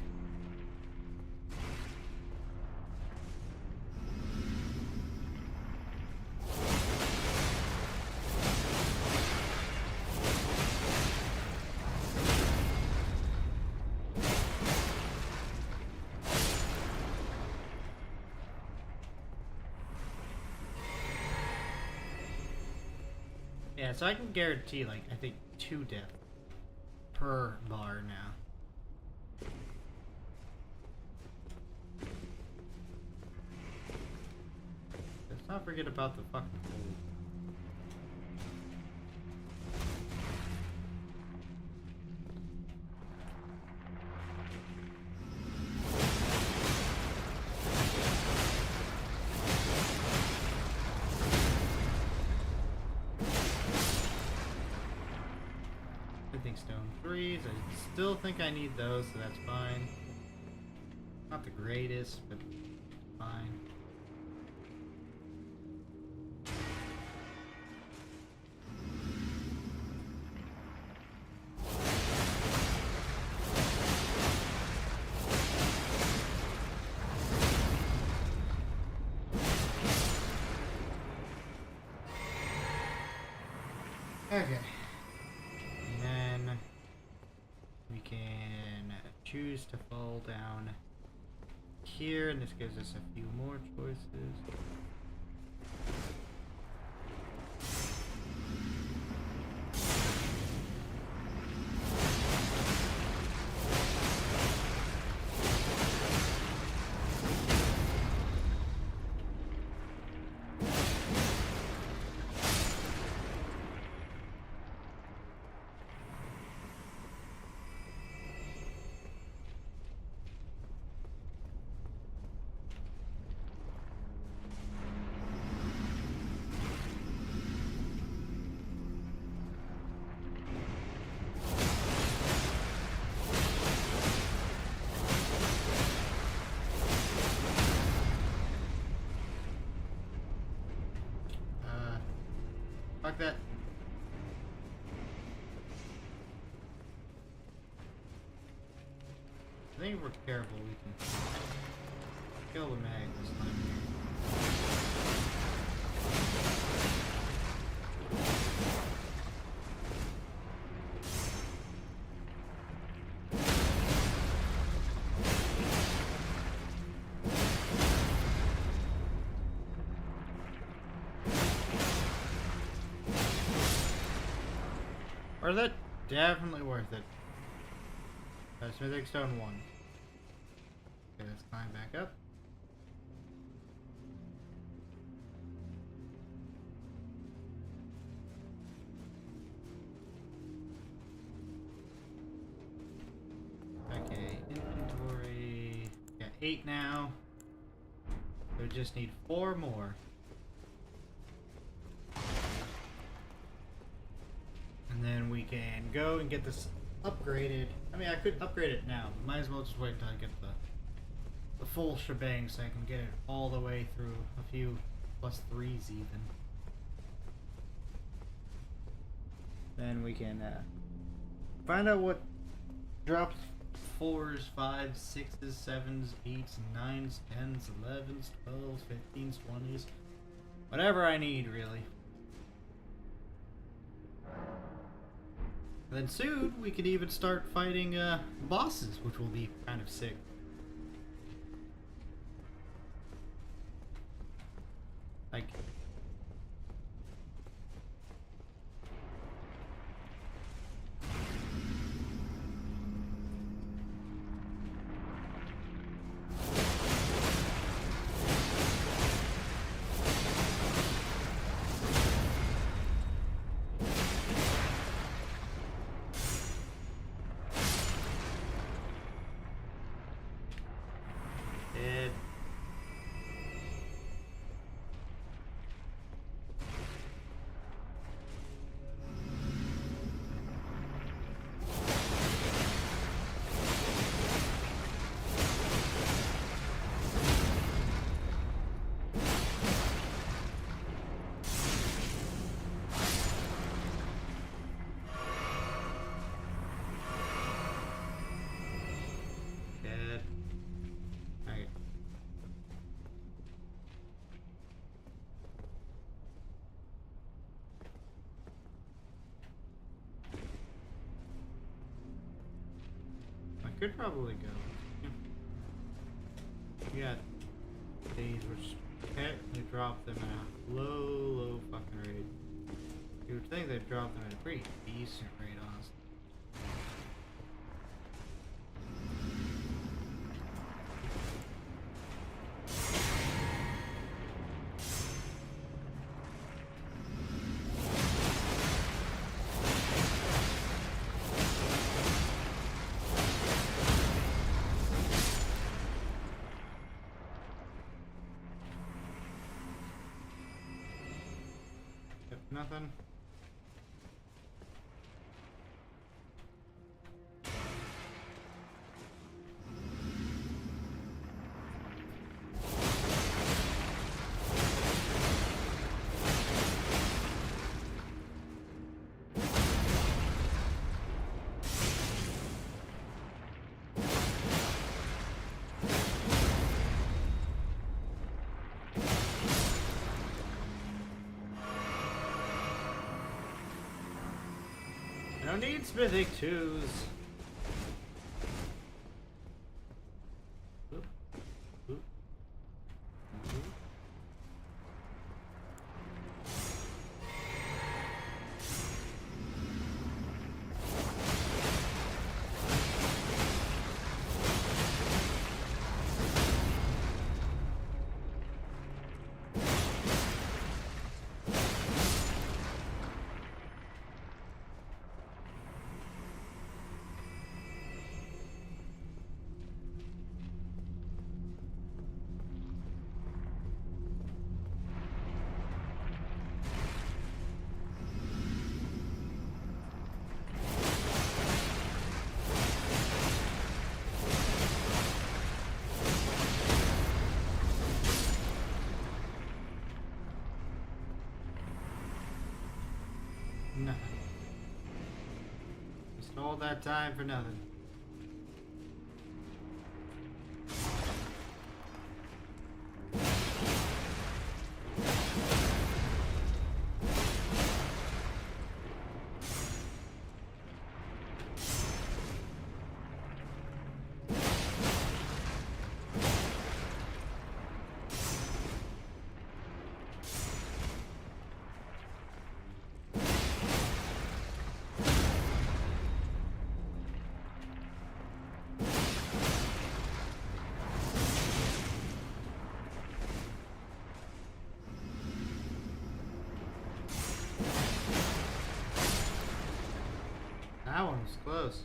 Yeah, so I can guarantee, like, I think 2 deaths per bar now. Let's not forget about the fucking gold. Stone 3s. I still think I need those, so that's fine. Not the greatest, but fine. Okay. Choose to fall down here, and this gives us a few more choices. Fuck that. I think if we're careful, we can kill the mag this time. Or that definitely worth it. Smithing Stone 1. Okay, let's climb back up. Okay, inventory. Got 8 now. So we just need 4 more. And then we can go and get this upgraded. I mean, I could upgrade it now. Might as well just wait until I get the full shebang so I can get it all the way through a few +3s even. Then we can find out what drops 4s, 5s, 6s, 7s, 8s, 9s, 10s, 11s, 12s, 15s, 20s. Whatever I need, really. And then soon, we could even start fighting bosses, which will be kind of sick. Like... could probably go. We got these which apparently drop them at a low fucking rate. You would think they'd drop them at a pretty decent rate, honestly. Yep, nothing. I don't need smithing twos. Oop. Oop. Oop. Nothing. Just all that time for nothing. That one was close.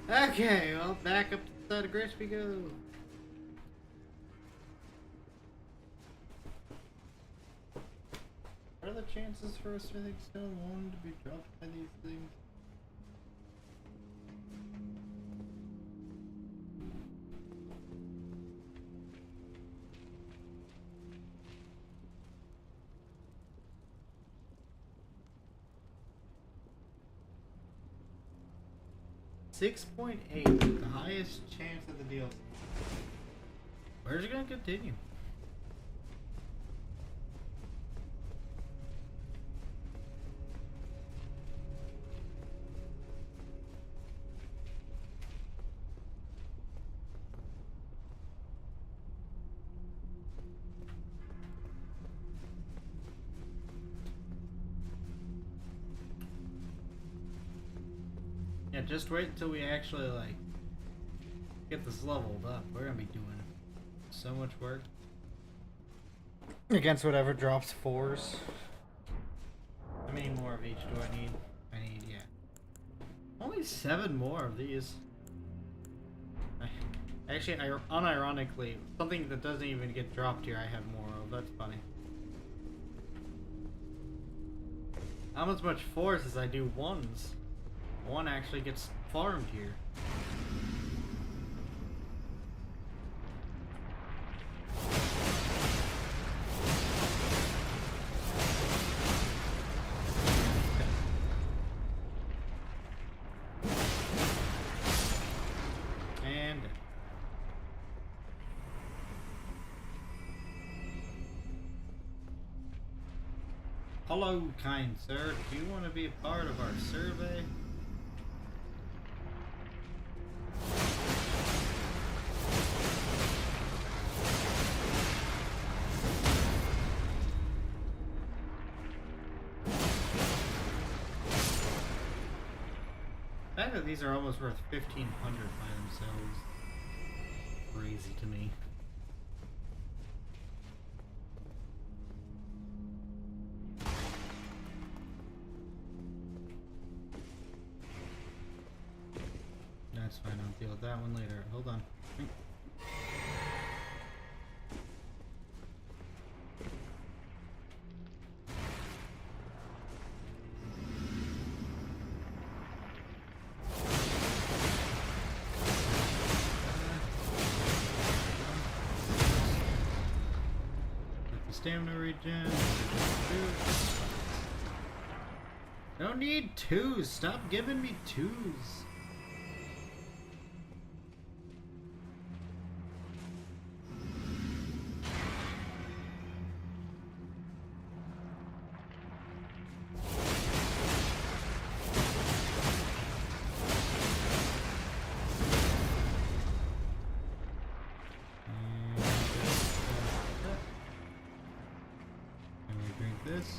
Okay, well, back up to the side of Grace we go. What are the chances for a smithing stone 1 to be dropped by these things? .8, the highest chance of the deal. Where's it gonna continue? Yeah, just wait until we actually, like, get this leveled up. We're gonna be doing so much work. Against whatever drops 4s. How many more of each do I need? I need, yeah. Only 7 more of these. Actually, unironically, something that doesn't even get dropped here I have more of. That's funny. Not as much 4s as I do 1s. 1 actually gets farmed here. And hello, kind sir. Do you want to be a part of our survey? fact that these are almost worth 1,500 by themselves, crazy to me. That's fine, I'll deal with that one later. Hold on. Stamina regen. I don't need twos. Stop giving me twos. This.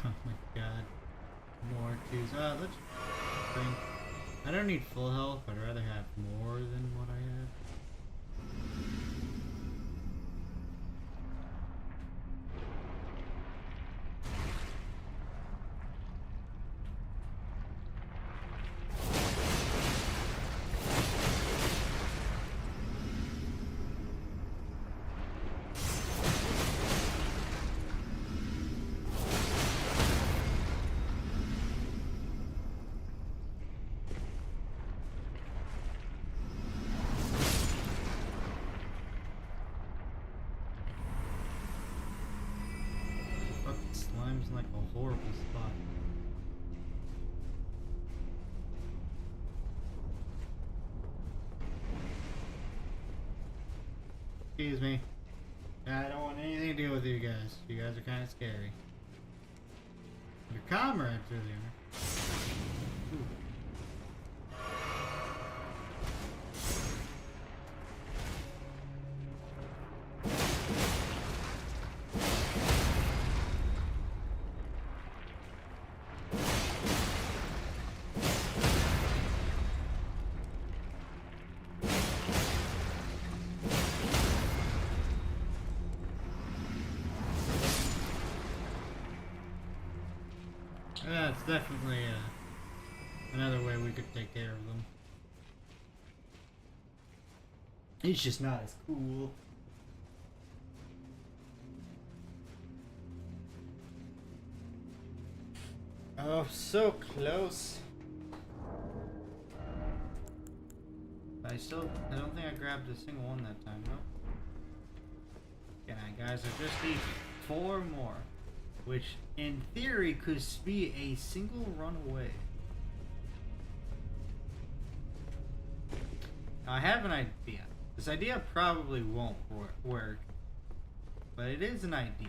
Oh my god. More twos. Let's bring. I don't need full health, I'd rather have more than what I have. Slime's in like a horrible spot. Excuse me. I don't want anything to do with you guys. You guys are kind of scary. Your comrades are there. Ooh. That's definitely another way we could take care of them. He's just not as cool. Oh, so close. I don't think I grabbed a single one that time, no? Yeah, guys, I just need 4 more. Which, in theory, could be a single run away. Now, I have an idea. This idea probably won't work, but it is an idea.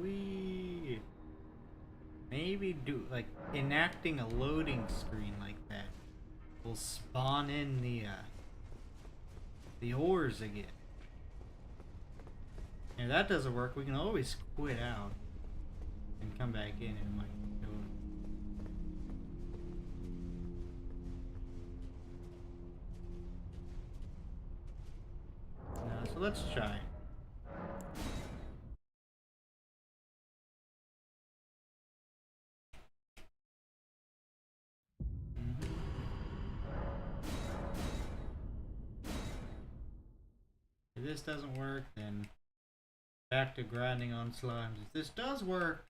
We maybe do like enacting a loading screen like that will spawn in the ores again. If that doesn't work, we can always quit out and come back in and it might do it. So let's try. If this doesn't work, then back to grinding on slimes. If this does work,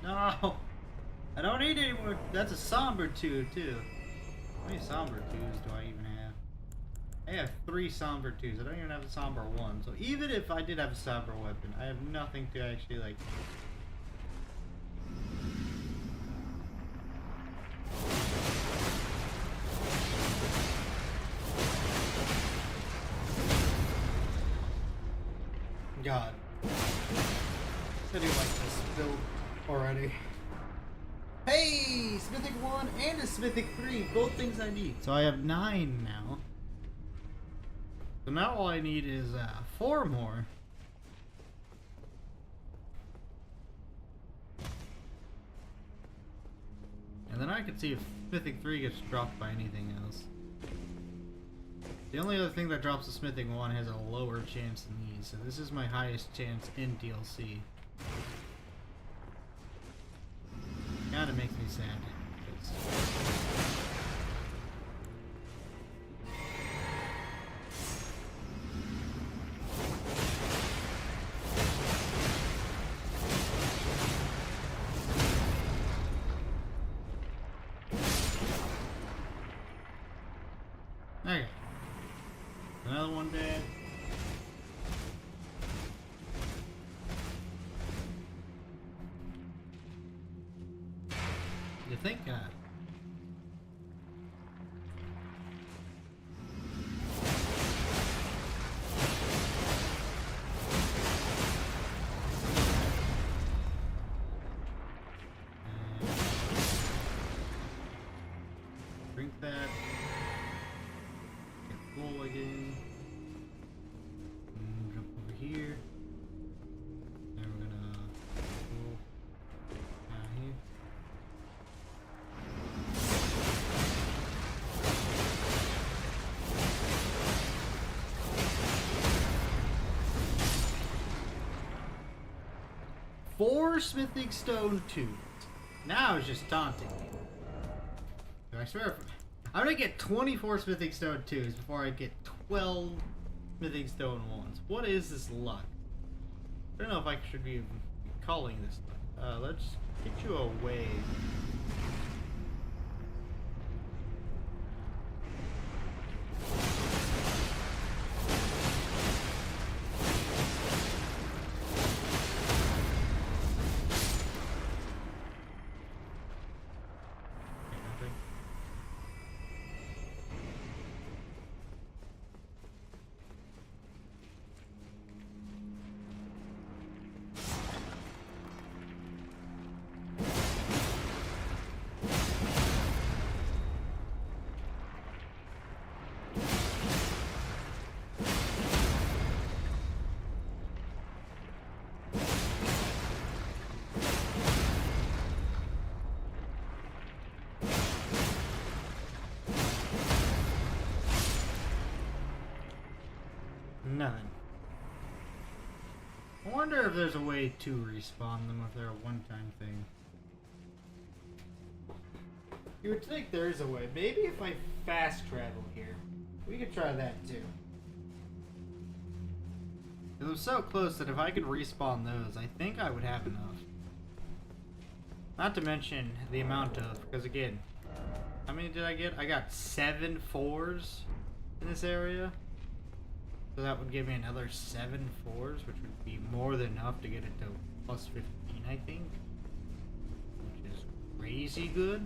No! I don't need any more. That's a somber 2, too. How many somber 2s do I even have? I have 3 somber 2s. I don't even have a somber 1. So even if I did have a somber weapon, I have nothing to actually, like... God. I do like this build already. Hey! Smithic 1 and a Smithic 3. Both things I need. So I have 9 now. So now all I need is 4 more. And then I can see if Smithic 3 gets dropped by anything else. The only other thing that drops the Smithing 1 has a lower chance than these, so this is my highest chance in DLC. Kinda makes me sad. Okay. Another one dead. You think, drink that. Get full again. And jump over here. Then we're gonna go down here. Four smithing stone tubes. Now it's just taunting me. I swear, I'm gonna get 24 smithing stone 2s before I get 12 smithing stone 1s. What is this luck? I don't know if I should be calling this luck. Let's get you away. Nothing. I wonder if there's a way to respawn them if they're a one-time thing. You would think there is a way. Maybe if I fast travel here, we could try that too. Because I'm so close that if I could respawn those, I think I would have enough. Not to mention the amount of, because again, how many did I get? I got 7 4s in this area. So that would give me another 7 4s, which would be more than enough to get it to plus 15, I think. Which is crazy good.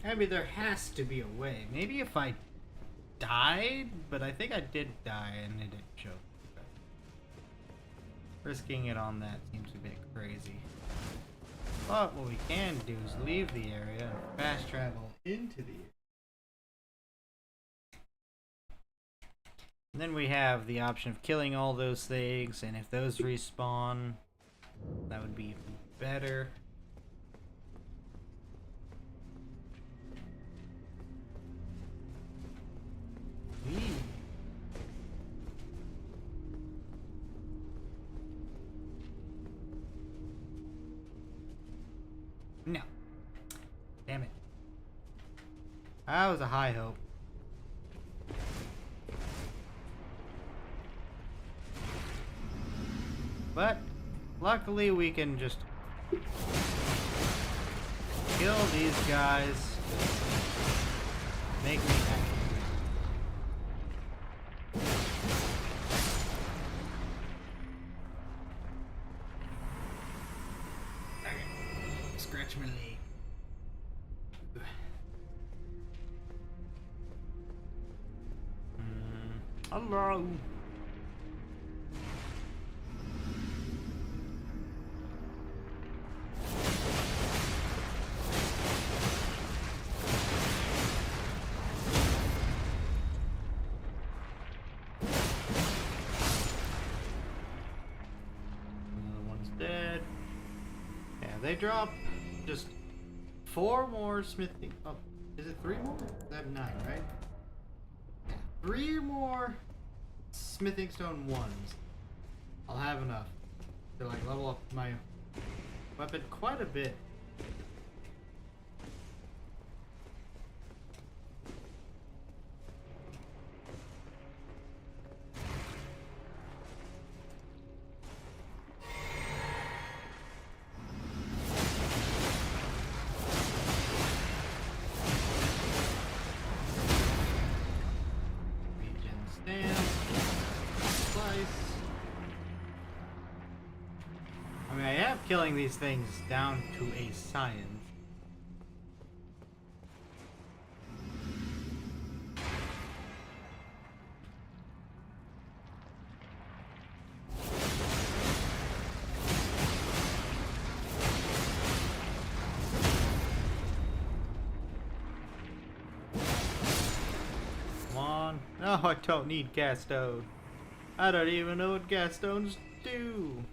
I mean, there has to be a way. Maybe if I died, but I think I did die and it didn't show. Risking it on that seems a bit crazy. But what we can do is leave the area and fast travel into the area. And then we have the option of killing all those things, and if those respawn, that would be even better. No. Damn it. That was a high hope. But luckily we can just kill these guys. Make me happy. Okay. Scratch my leg. Hello. Another one's dead. Yeah, they drop just 4 more smithing. Oh, is it 3 more? I have 9, right? 3 more smithing stone ones. I'll have enough to like level up my weapon quite a bit. I mean, I am killing these things down to a science. Come on. No, I don't need gas stone. I don't even know what gas stones do.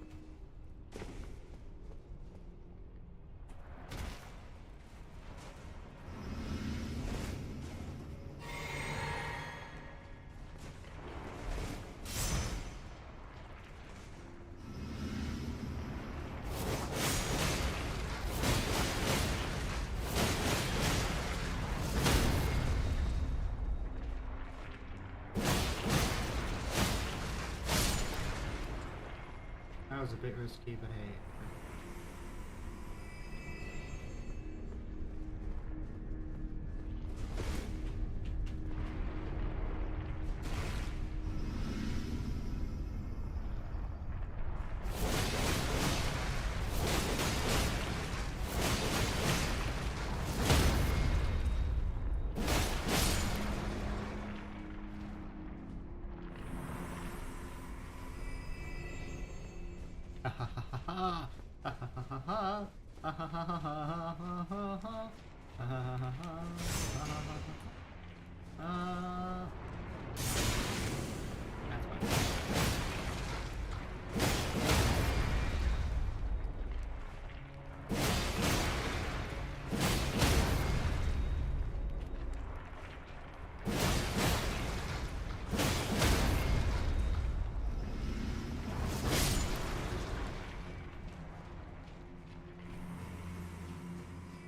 That was a bit risky, but hey.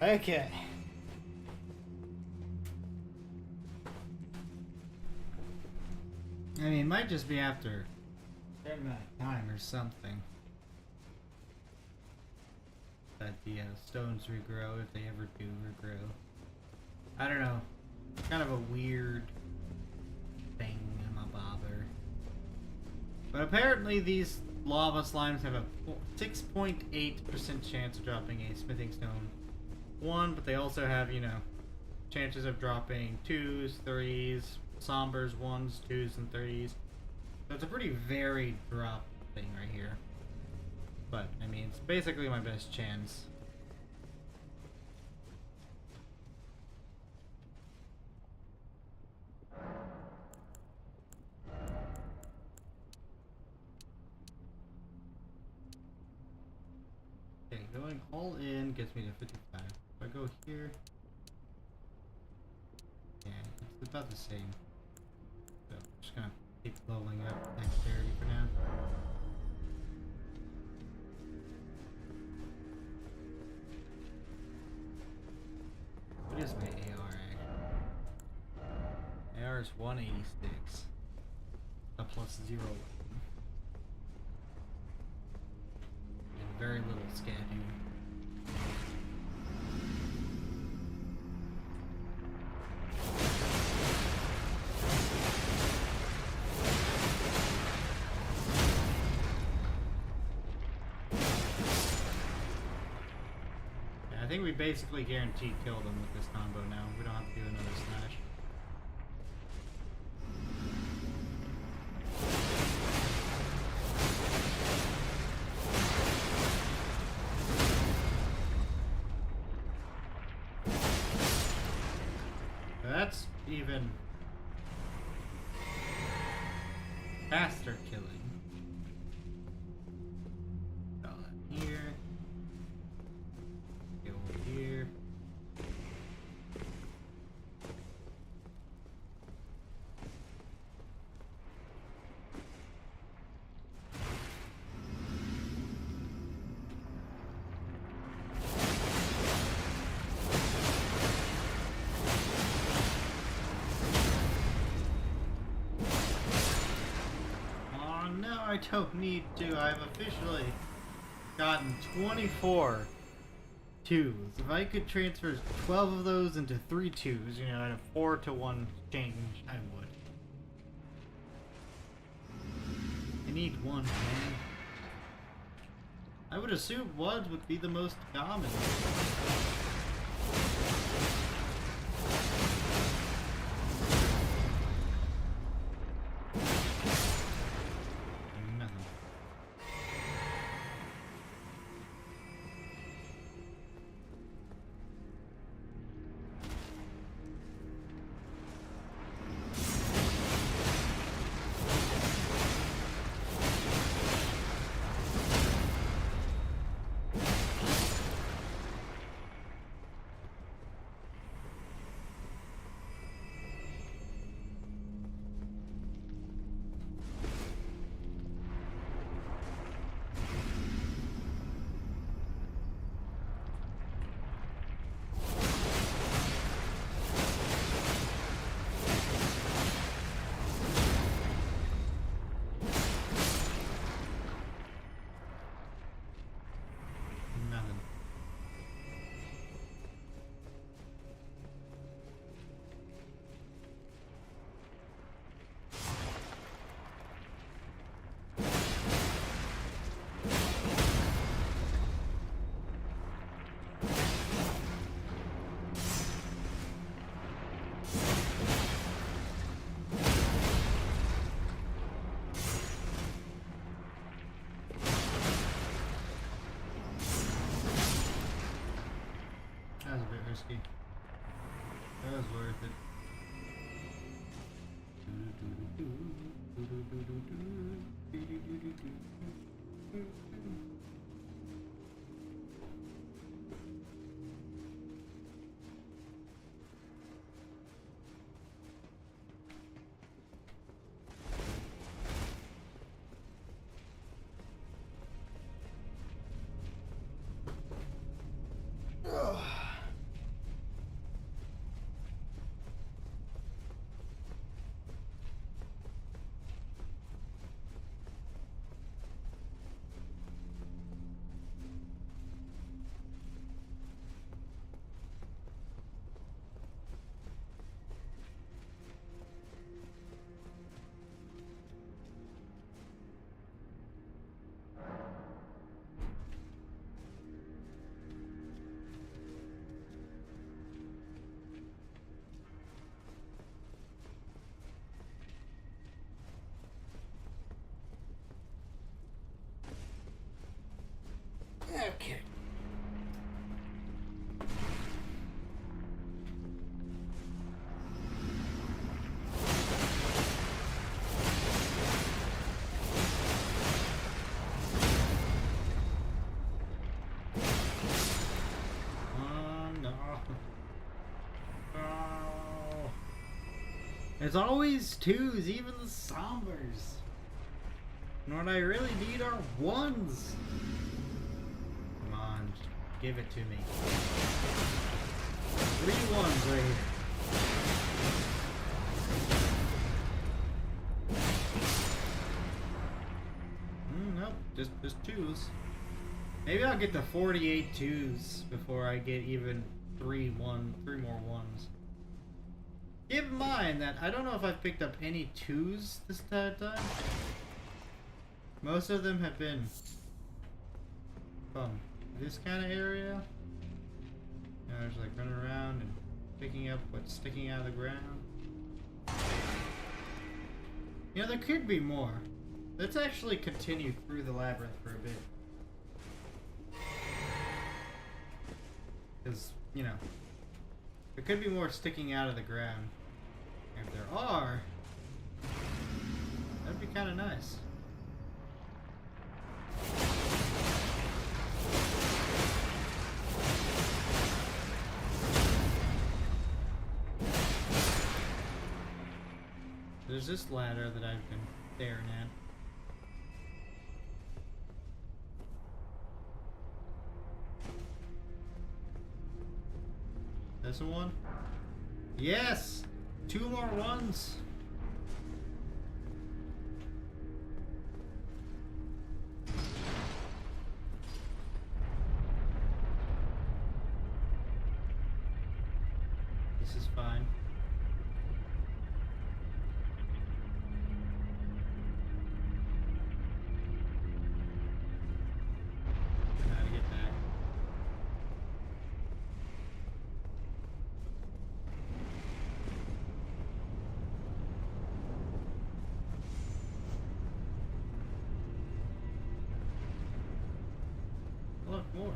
Okay. I mean, it might just be after a certain amount of time or something that the stones regrow, if they ever do regrow. I don't know. It's kind of a weird thing, I'm a bother. But apparently these lava slimes have a 6.8% chance of dropping a smithing stone 1, but they also have, you know, chances of dropping 2s, 3s, sombers, 1s, 2s, and 3s. So it's a pretty varied drop thing right here. But, I mean, it's basically my best chance. Okay, going all in gets me to 55. If I go here, yeah, it's about the same. So I'm just gonna keep leveling up dexterity for now. What is my AR actually? AR is 186. A plus 0. very little scatter. I think we basically guaranteed kill them with this combo now. We don't have to do another slash. That's even faster killing. Go here. Go here. I don't need to. I've officially gotten 24 twos. If I could transfer 12 of those into 3 twos, you know, at a 4-to-1 change, I would. I need one, man. I would assume ones would be the most common. Risky. That was worth it. Okay. No. Oh. It's always twos, even the sombers. And what I really need are ones. Give it to me. 3 ones right here. Nope, just twos. Maybe I'll get the 48 twos before I get even three more ones. Keep in mind that I don't know if I've picked up any twos this entire time. Most of them have been from this kind of area. You know, just like running around and picking up what's sticking out of the ground. You know, there could be more. Let's actually continue through the labyrinth for a bit. Because, you know, there could be more sticking out of the ground. And if there are, that'd be kind of nice. There's this ladder that I've been staring at. This one? Yes! 2 more ones! This is fine. How to get back. Look, more.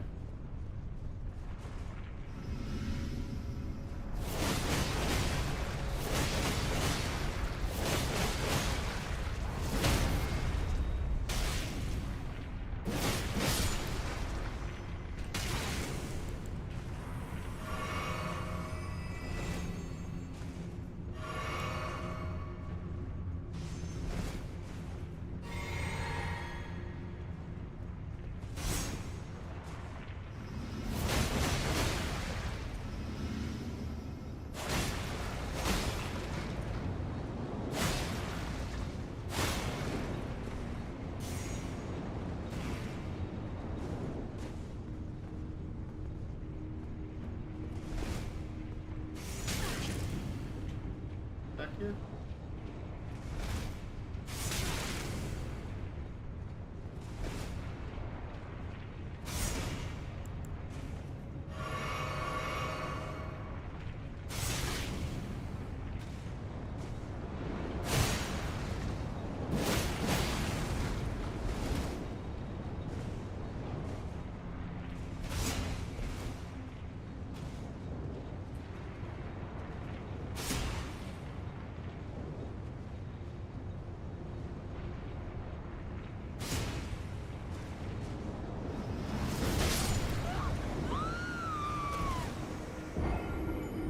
Back here?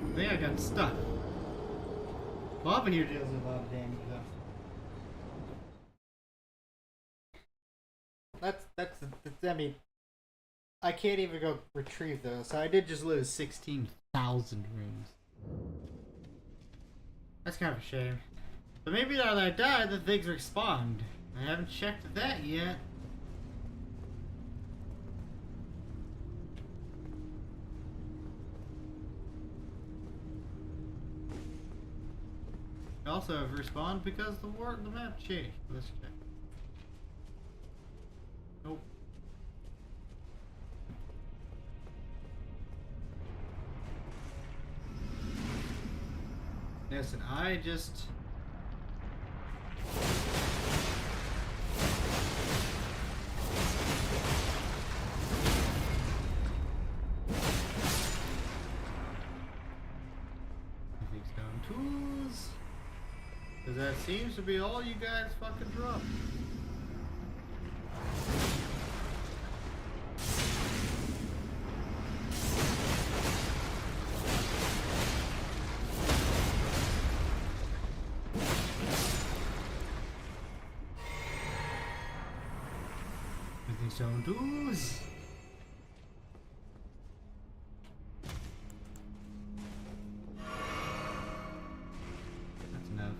I think I got stuck. Lava here deals with a lot of damage though. That's I mean, I can't even go retrieve those, so I did just lose 16,000 rooms. That's kind of a shame. But maybe now that I died, the things respawned. I haven't checked that yet. Also have respawned because the map changed. Let's check. Nope. Listen, I just... Stone tools. Because that seems to be all you guys fucking drop. Stone tools. That's enough.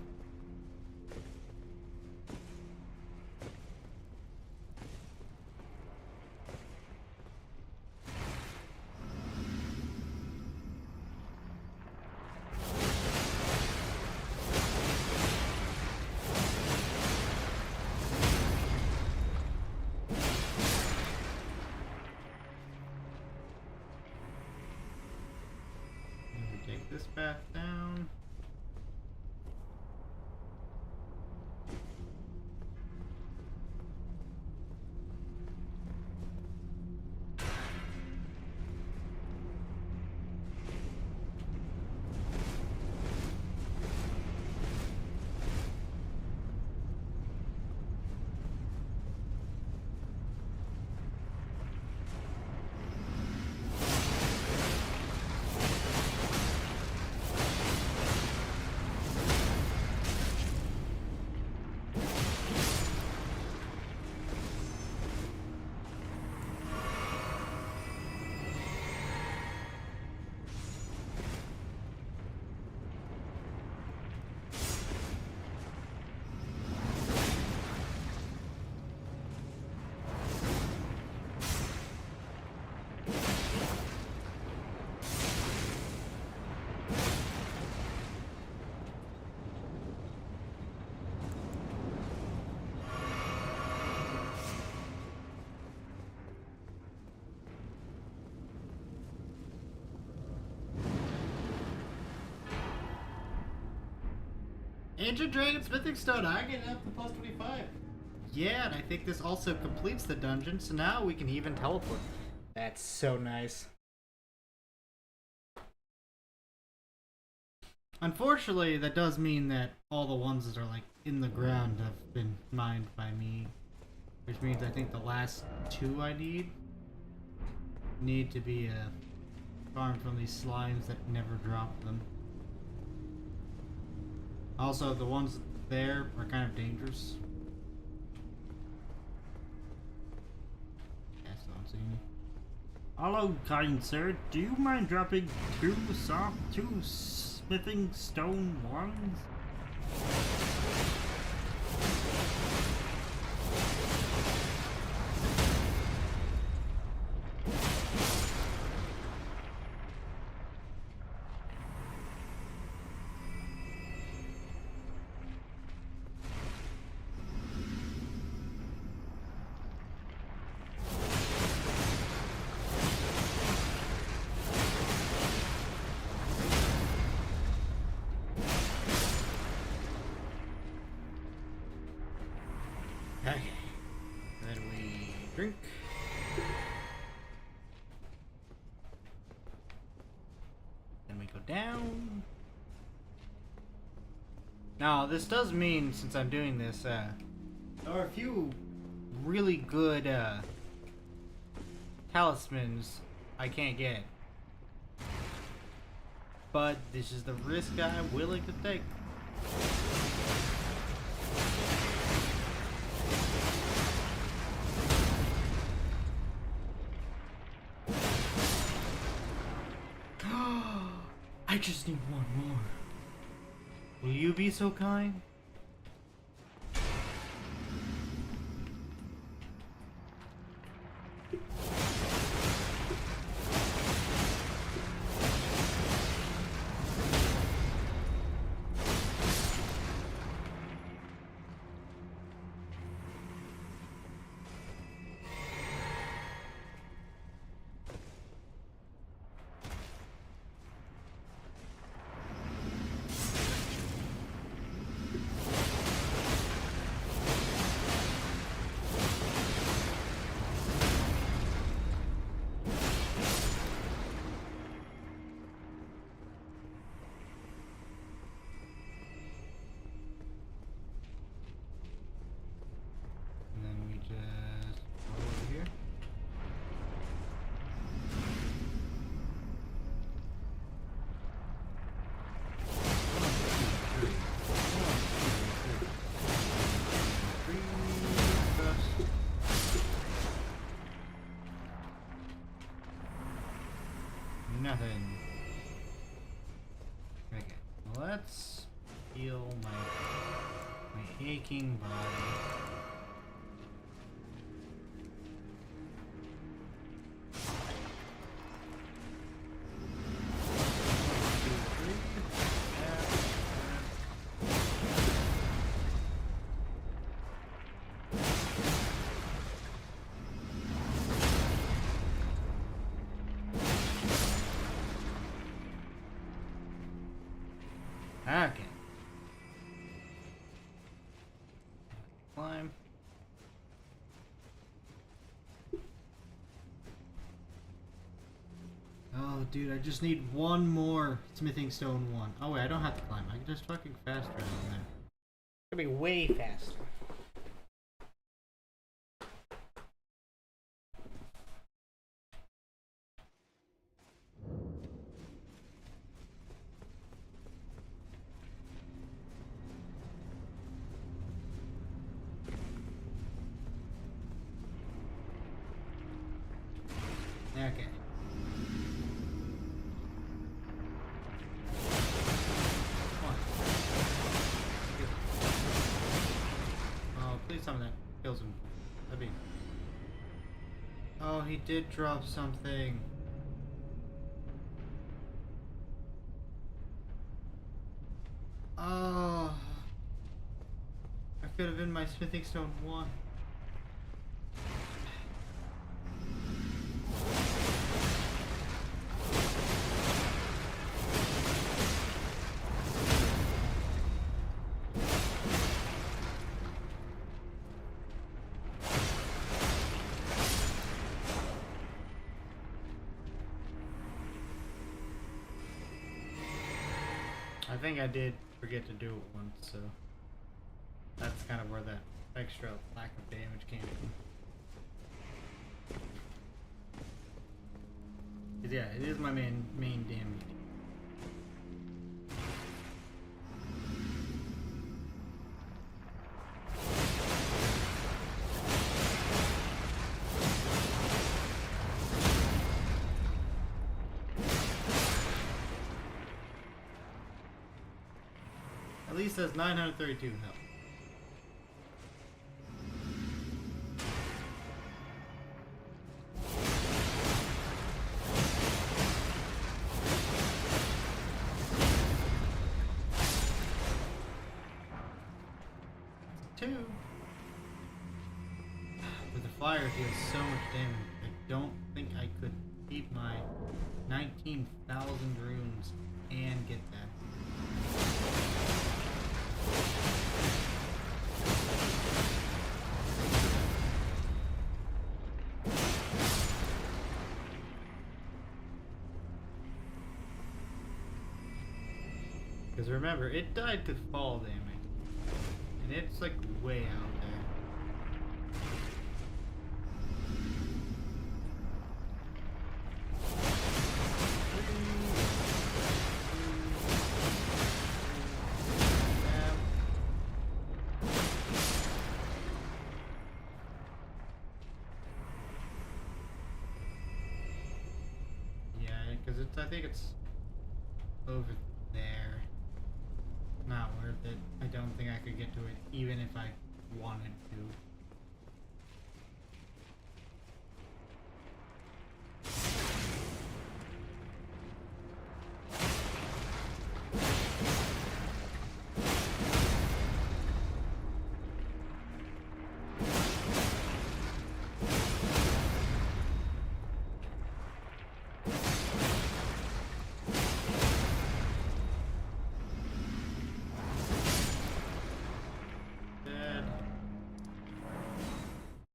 Ancient Dragon Smithing Stone, I get up to plus 25. Yeah, and I think this also completes the dungeon, so now we can even teleport. That's so nice. Unfortunately, that does mean that all the ones that are like in the ground have been mined by me. Which means I think the last two I need to be farmed from these slimes that never drop them. Also, the ones there are kind of dangerous. That's not seeing me. Hello, kind sir. Do you mind dropping two smithing stone ones? Okay. Then we drink. Then we go down. Now, this does mean, since I'm doing this, there are a few really good talismans I can't get. But this is the risk I'm willing to take. I just need one more. Will you be so kind? Nothing. Okay, let's heal my aching body. Okay. Climb. Oh, dude, I just need one more smithing stone one. Oh, wait, I don't have to climb. I can just fucking fast travel there. It's gonna be way faster. Okay. Come on. Oh, please tell me that kills him. That'd be... Oh, he did drop something. Oh. I could have been my smithing stone one. I think I did forget to do it once, so that's kind of where that extra lack of damage came from. 'Cause yeah, it is my main damage. At least that's 932 health. Two. But the fire deals so much damage. I don't think I could keep my 19,000 runes and get that. Because remember, it died to fall damage. And it's like way out there. Yeah, because it's, I think it's over there. Not worth it. I don't think I could get to it even if I wanted to.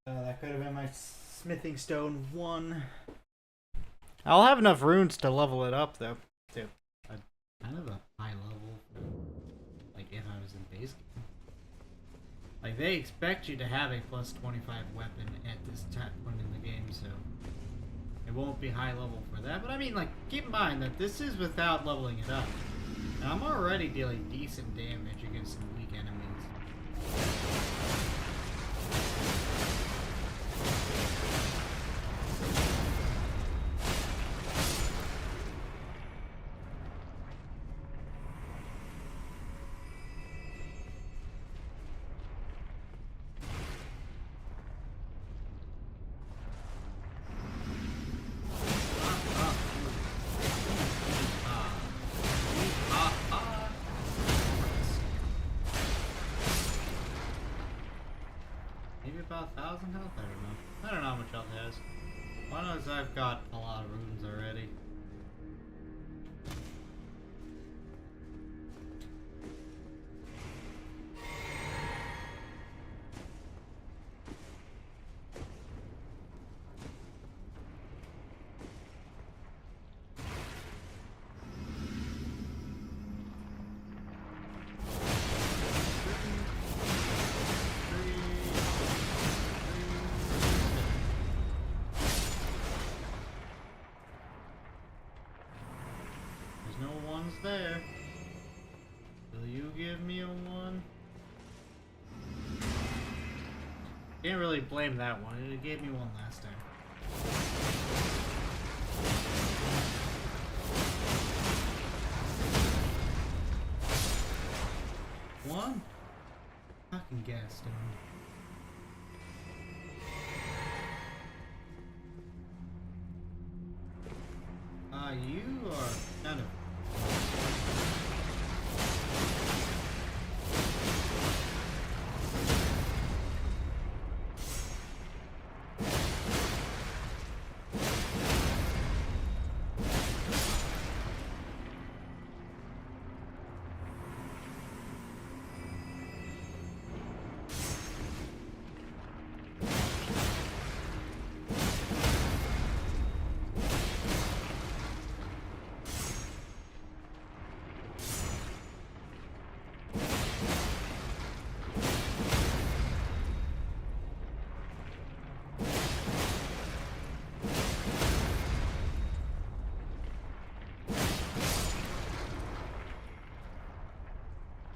That could have been my smithing stone 1. I'll have enough runes to level it up though. To kind of a high level. Like if I was in base game. Like they expect you to have a plus 25 weapon at this point in the game, so it won't be high level for that. But I mean, like, keep in mind that this is without leveling it up. And I'm already dealing decent damage against some weak enemies. Maybe about 1,000 health? I don't know. I don't know how much health it has. All I know is I've got a lot of runes already. No one's there. Will you give me a 1? Can't really blame that one. It gave me 1 last time. One? Fucking gas stone. You are kind of...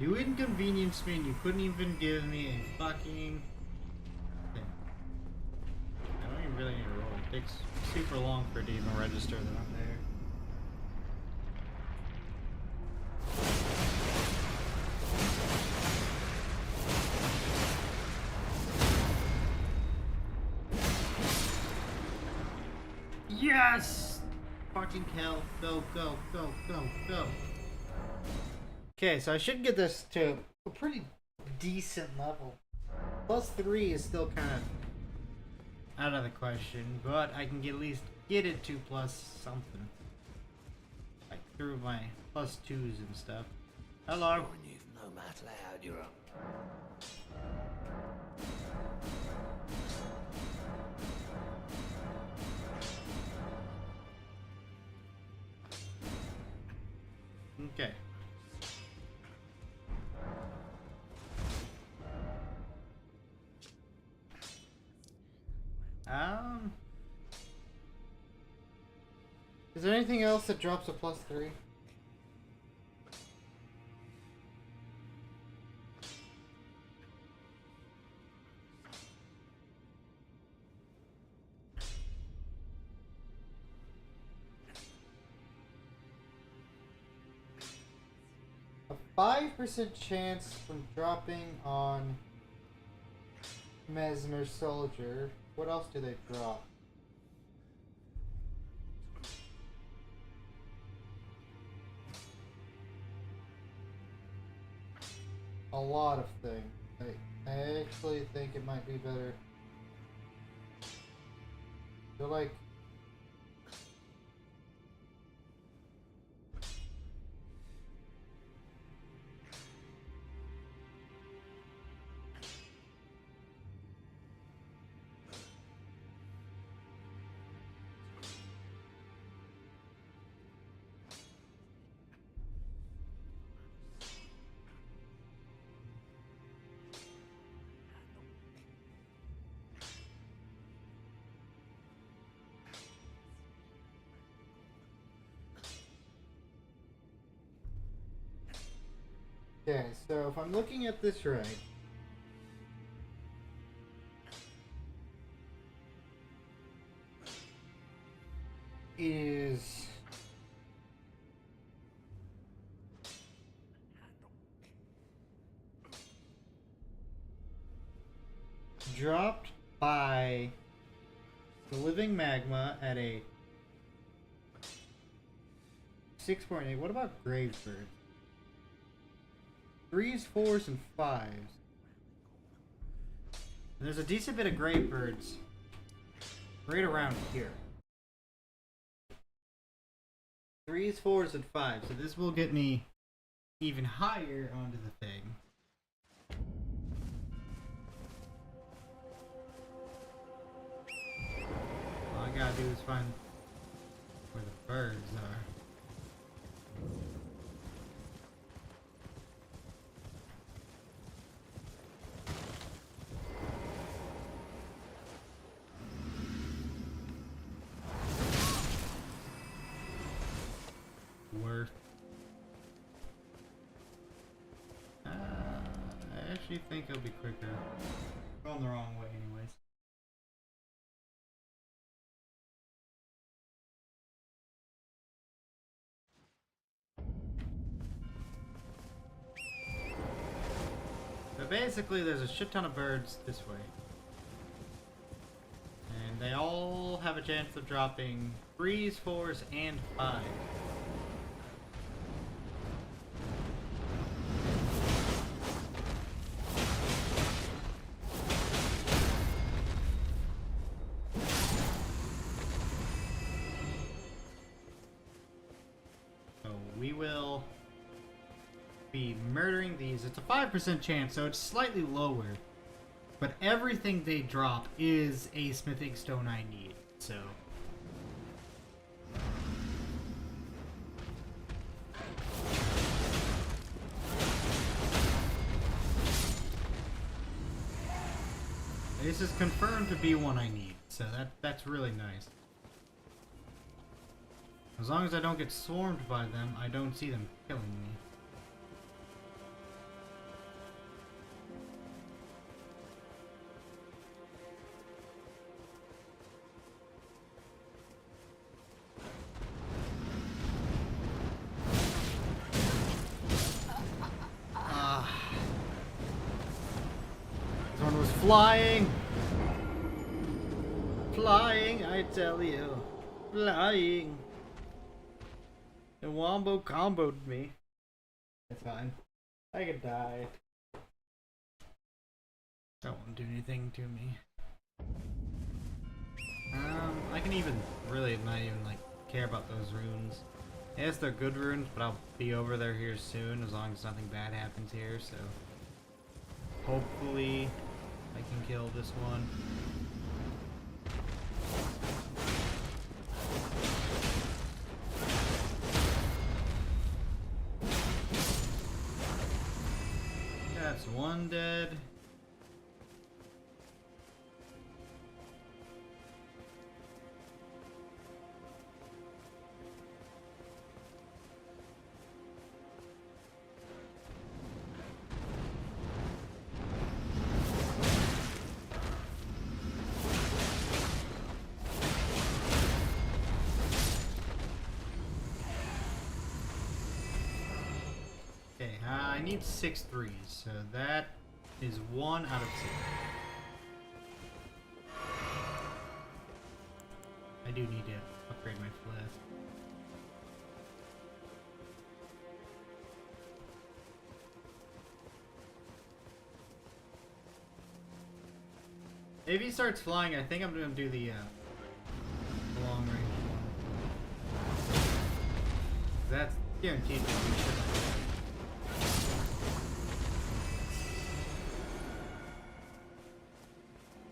You inconvenienced me and you couldn't even give me a fucking thing. I don't even really need to roll. It takes super long for it to even register that I'm there. Yes! Fucking hell. Go, go, go, go, go. Okay, so I should get this to a pretty decent level. +3 is still kind of out of the question, but I can at least get it to plus something. Like through my +2s and stuff. Hello. No matter how you're up. Okay. Is there anything else that drops a +3? A 5% chance from dropping on Mesmer Soldier. What else do they drop? A lot of things. I actually think it might be better. I feel like okay, so if I'm looking at this right, is dropped by the living magma at a 6.8. What about Gravebird? 3s, 4s, and 5s. And there's a decent bit of Gravebirds right around here. 3s, 4s, and 5s. So this will get me even higher onto the thing. All I gotta do is find where the birds are. Worth. I actually think it'll be quicker. Going the wrong way anyways. But basically there's a shit ton of birds this way. And they all have a chance of dropping 3s, 4s, and 5s. We will be murdering these. It's a 5% chance, so it's slightly lower. But everything they drop is a smithing stone I need, so. This is confirmed to be one I need, so that's really nice. As long as I don't get swarmed by them, I don't see them killing me. Someone was flying! Flying, I tell you. Flying. The wombo comboed me. It's fine. I could die. That won't do anything to me. I can even really not even like care about those runes. Yes, they're good runes, but I'll be over there here soon as long as nothing bad happens here, so hopefully I can kill this one. That's one dead. Okay, I need 6 threes, so that is 1 out of 2. I do need to upgrade my flask. If he starts flying, I think I'm gonna do the long range one. That's guaranteed to do shit like that.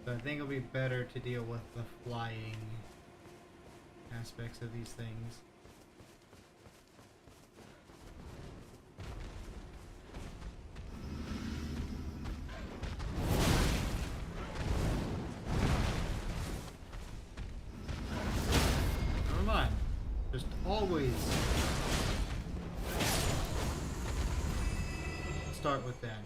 So I think it'll be better to deal with the flying aspects of these things. Never mind. Just always start with that.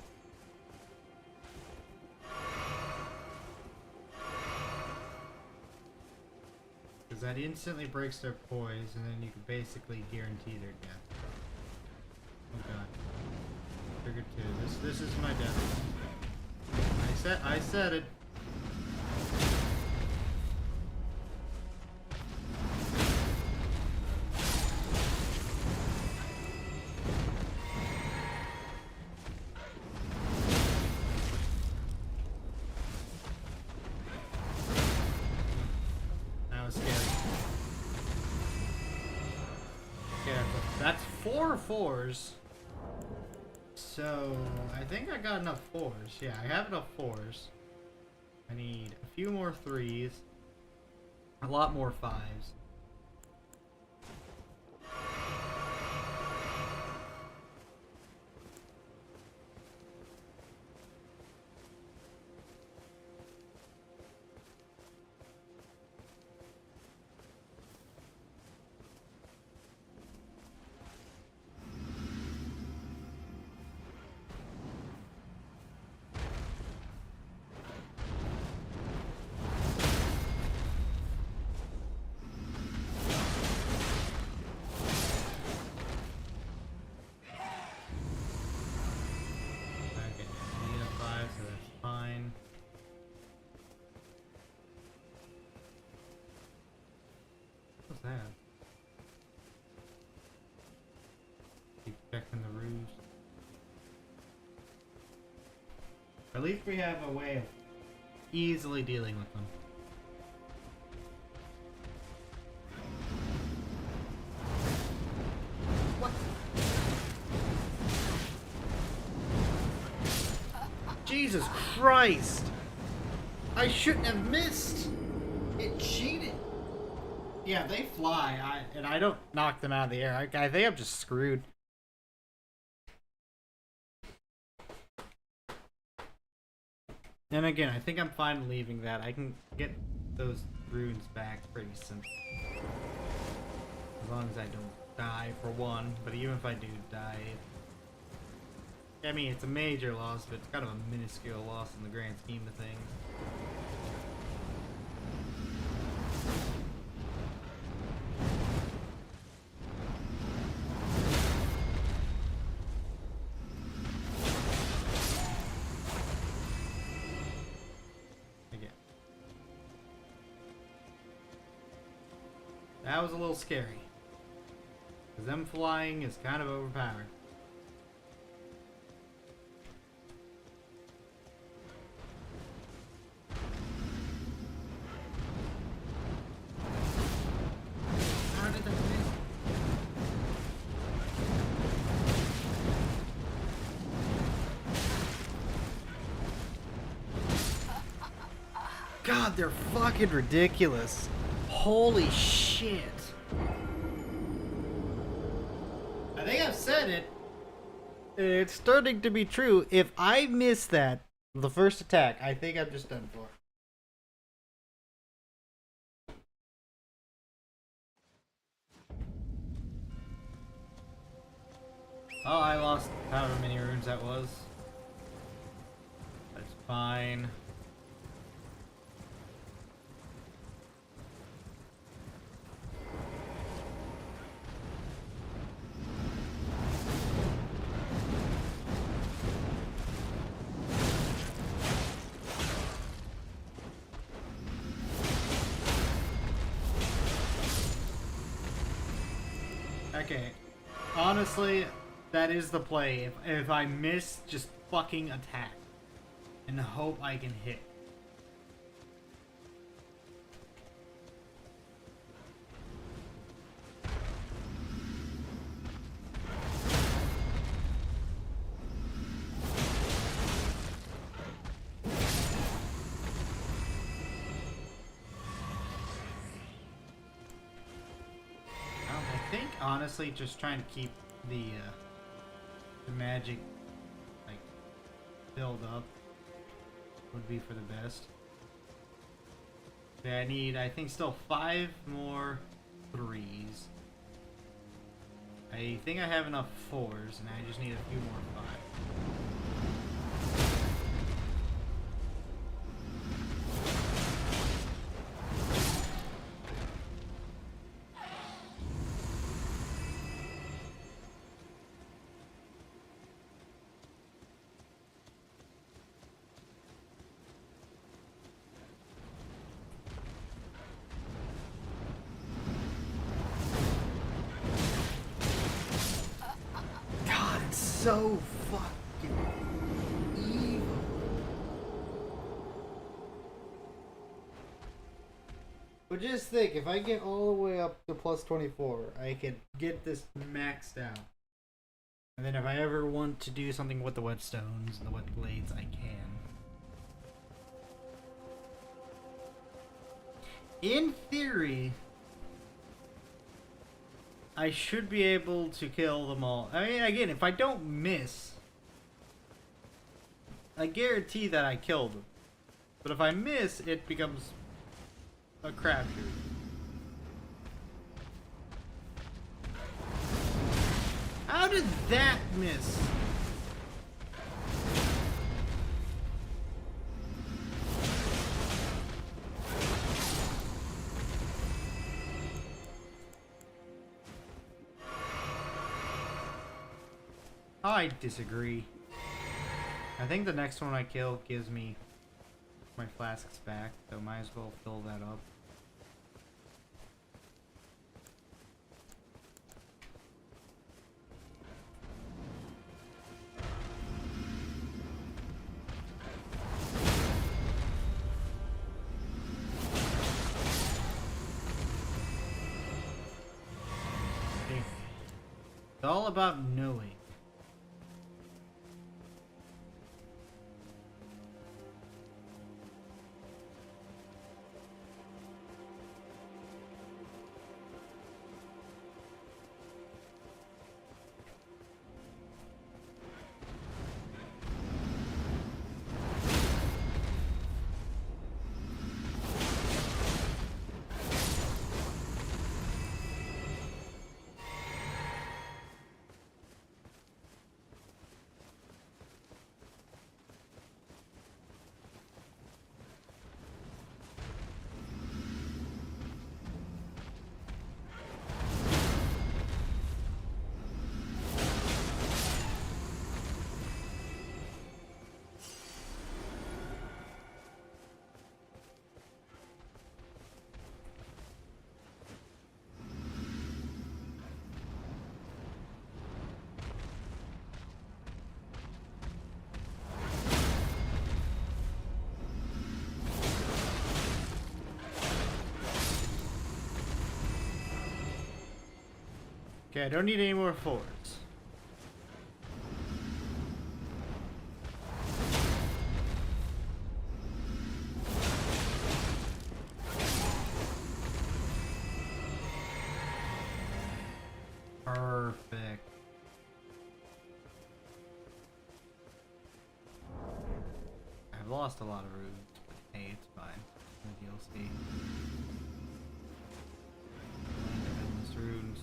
Because that instantly breaks their poise, and then you can basically guarantee their death. Oh god. Trigger 2. This is my death. I said it. That's 4 4s. So, I think I got enough 4s. Yeah, I have enough 4s. I need a few more 3s. A lot more 5s. That? Keep checking the roost. At least we have a way of easily dealing with them. What? Jesus Christ! I shouldn't have missed! It cheated! Yeah, they fly, and I don't knock them out of the air. I think I'm just screwed. And again, I think I'm fine leaving that. I can get those runes back pretty simple. As long as I don't die for one, but even if I do die, I mean, it's a major loss, but it's kind of a minuscule loss in the grand scheme of things. That was a little scary. Because them flying is kind of overpowered. How did that miss? God, they're fucking ridiculous. Holy shit. I think I've said it. It's starting to be true. If I miss that, the first attack, I think I'm just done for. Oh, I lost however many runes that was. That's fine. Okay, honestly, that is the play. If I miss, just fucking attack. And hope I can hit. I think honestly, just trying to keep the magic like build up would be for the best. Okay, I need, I think, still 5 more 3s. I think I have enough 4s, and I just need a few more 5s. So fucking evil. But just think, if I get all the way up to plus 24, I can get this maxed out. And then if I ever want to do something with the whetstones and the wet blades, I can. In theory, I should be able to kill them all. I mean, again, if I don't miss, I guarantee that I killed them. But if I miss, it becomes a crapshoot. How did that miss? I disagree. I think the next one I kill gives me my flasks back, so might as well fill that up. It's all about knowing. Okay, I don't need any more fours. Perfect. I've lost a lot of runes, but hey, it's fine. The DLC. Endless runes.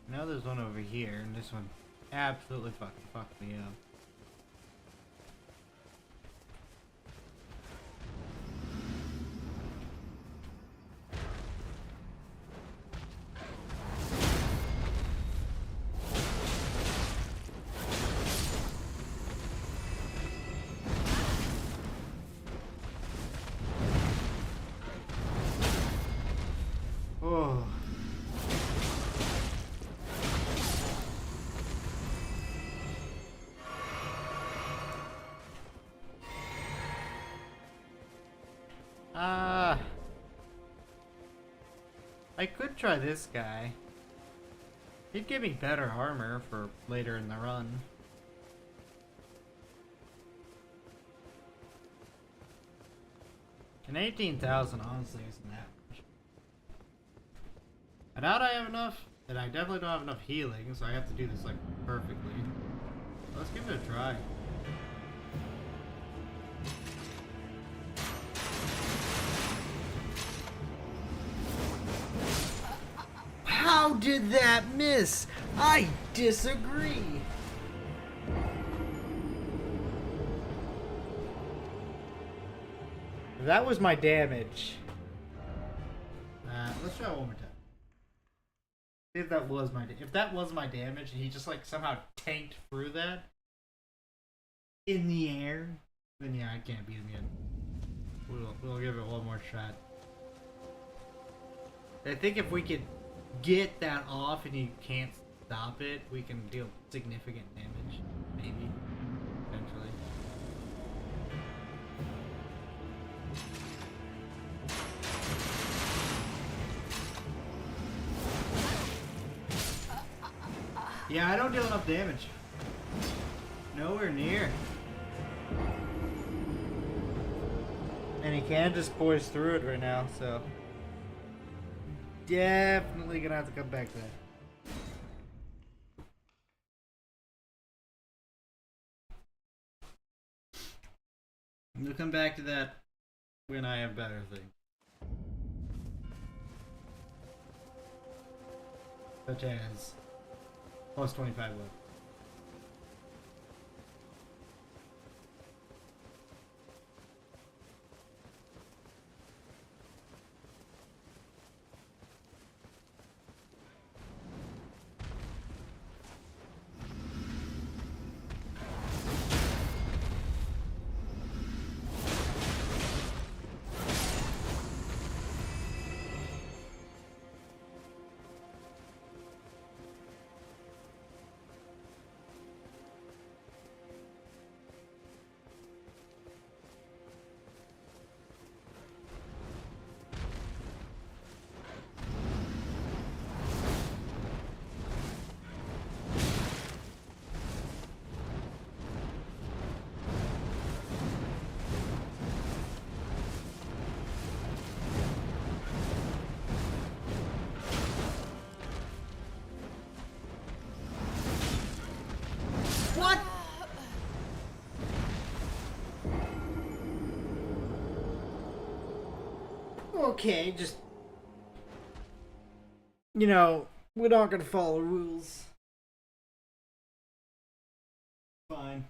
Now there's one over here, and this one absolutely fucking fucked me up. Oh. I could try this guy. He'd give me better armor for later in the run. And 18,000 honestly isn't that much. I doubt I have enough, and I definitely don't have enough healing, so I have to do this like perfectly. Let's give it a try. How did that miss? I disagree. That was my damage. Let's try it one more time. See if that was my damage, and he just like somehow tanked through that in the air, then yeah, I can't beat him yet. We'll give it one more shot. I think if we could get that off and you can't stop it, we can deal significant damage. Maybe. Eventually. Yeah, I don't deal enough damage. Nowhere near. And he can just poise through it right now, so definitely gonna have to come back to that. We'll come back to that when I have better things. Such as plus 25 left. What? Okay, just... You know, we're not gonna follow rules. Fine.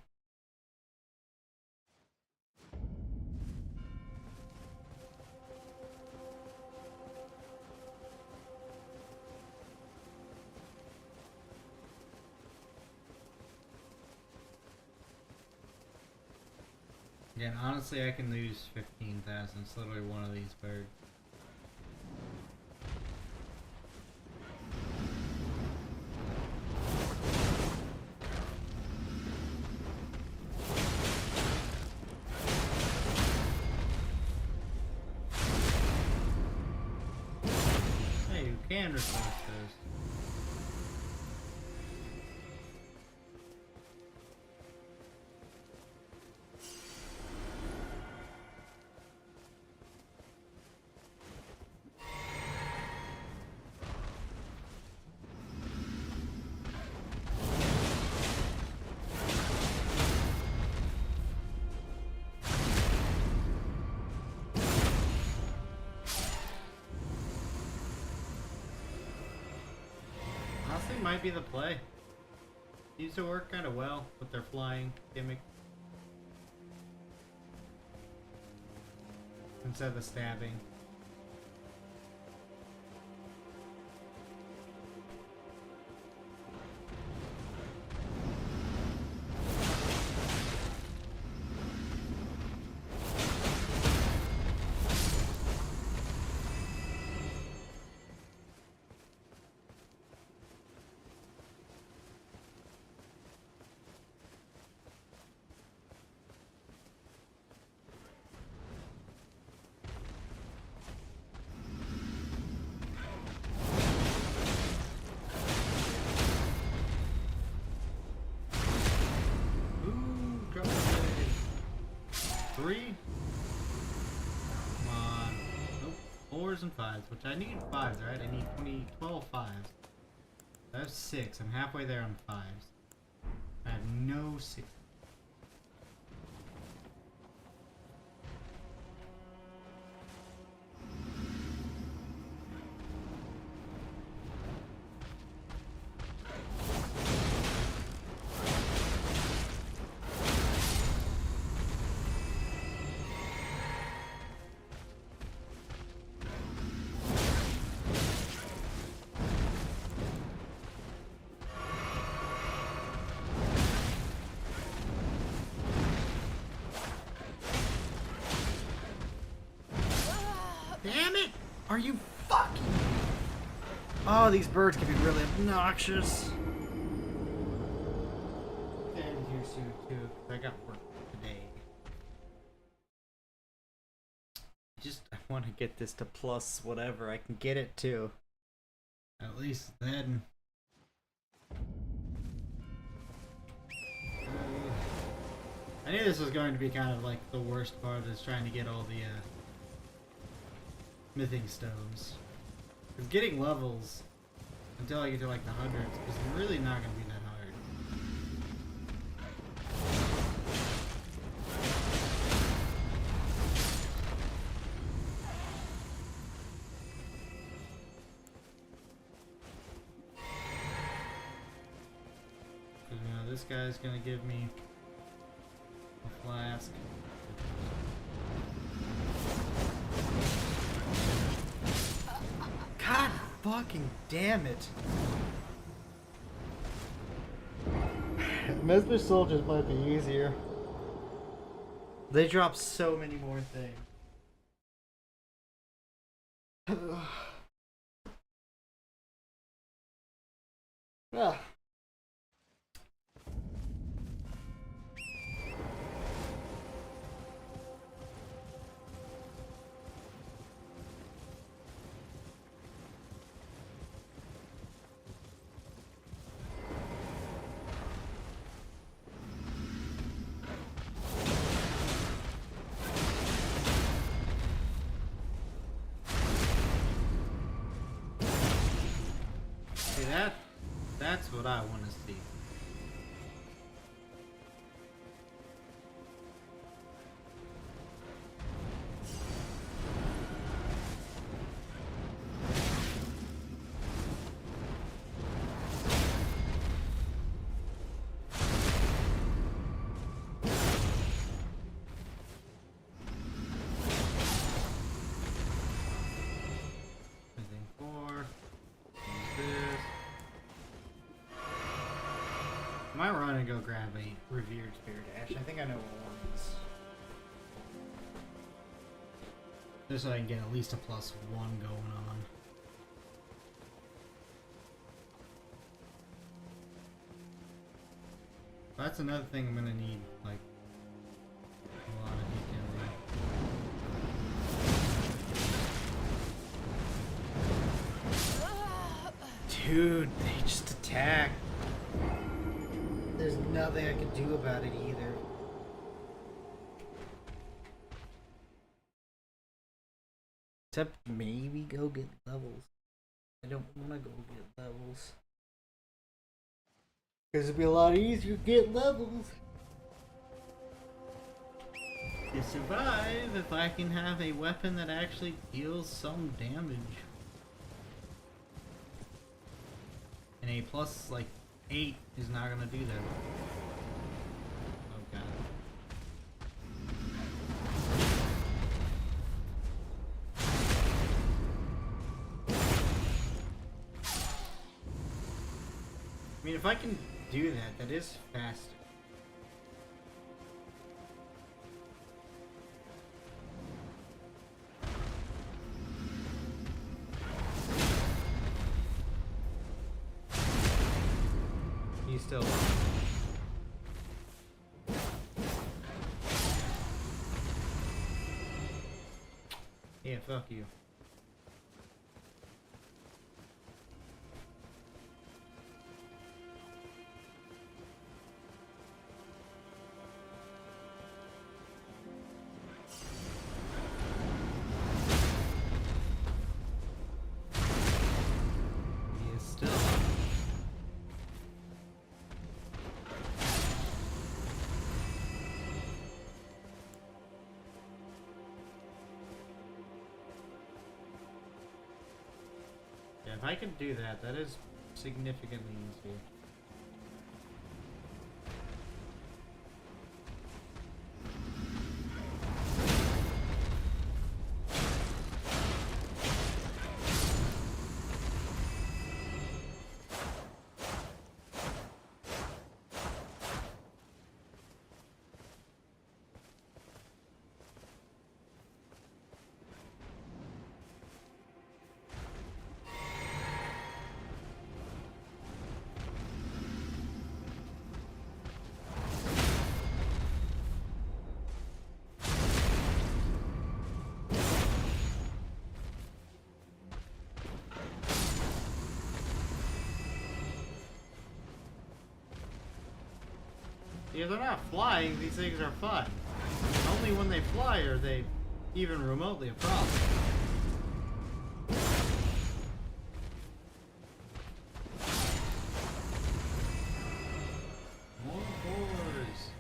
Yeah, honestly, I can lose 15,000. It's literally one of these birds. can replace those. Honestly, might be the play. Seems to work kind of well with their flying gimmick. Instead of the stabbing. Three? Come on. Nope. 4s and 5s, which I need 5s, right? I need 12 5s. I have 6. I'm halfway there on 5s. I have no 6. Damn it! Are you fucking... Oh, these birds can be really obnoxious. And here soon, too. I got work today. I want to get this to plus whatever I can get it to. At least then. I knew this was going to be kind of like the worst part, is trying to get all the smithing stones. Because getting levels until I get to like the hundreds is really not going to be that hard. Because you know, this guy's going to give me a flask. God fucking damn it. Mesmer soldiers might be easier. They drop so many more things. Ah. That's what I want to see. I might run and go grab a revered spirit ash. I think I know what one is. Just so I can get at least a +1 going on. That's another thing I'm gonna need, like, a lot of detailing. Dude, they just attack. There's nothing I can do about it either. Except maybe go get levels. I don't want to go get levels. Because it'd be a lot easier to get levels. To survive if I can have a weapon that actually deals some damage. And a plus like 8 is not gonna do that. Oh god. I mean, if I can do that, that is faster. You still. Yeah, fuck you. He is still. Yeah, if I can do that, that is significantly easier. Yeah, they're not flying, these things are fun. Only when they fly are they even remotely a problem. More boars.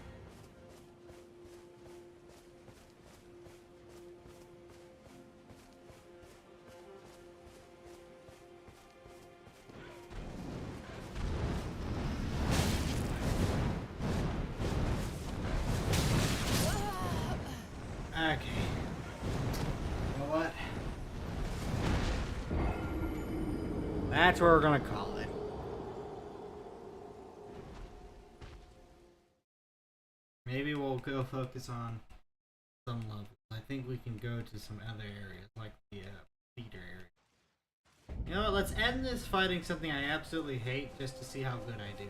Okay. You know what? That's what we're gonna call it. Maybe we'll go focus on some levels. I think we can go to some other areas, like the leader area. You know what? Let's end this fighting something I absolutely hate, just to see how good I do.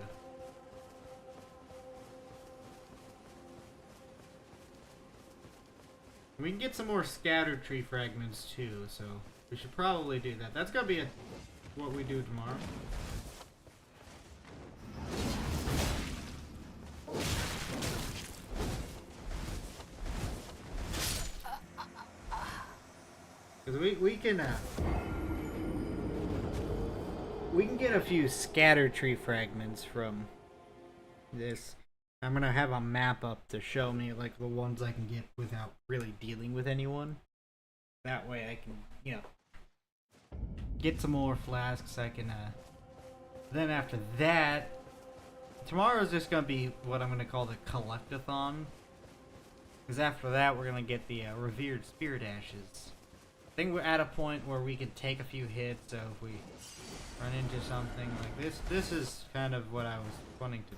We can get some more scatter tree fragments too, so we should probably do that. That's gonna be what we do tomorrow. Because we can get a few scatter tree fragments from this. I'm gonna have a map up to show me like the ones I can get without really dealing with anyone. That way I can, you know, get some more flasks. I can then after that, tomorrow's just gonna be what I'm gonna call the collectathon. Because after that we're gonna get the revered spirit ashes. I think we're at a point where we can take a few hits, so if we run into something like this is kind of what I was wanting to do.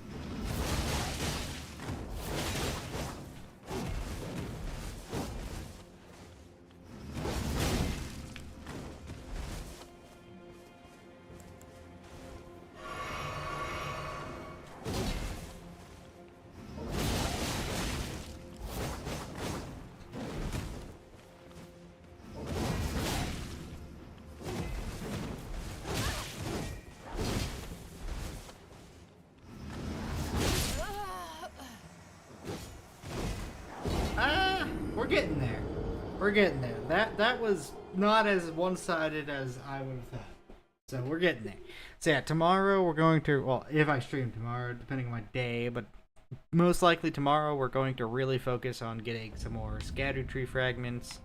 we're getting there. That was not as one-sided as I would have thought. So we're getting there. So yeah, tomorrow we're going to, well, if I stream tomorrow, depending on my day, but most likely tomorrow we're going to really focus on getting some more scatter tree fragments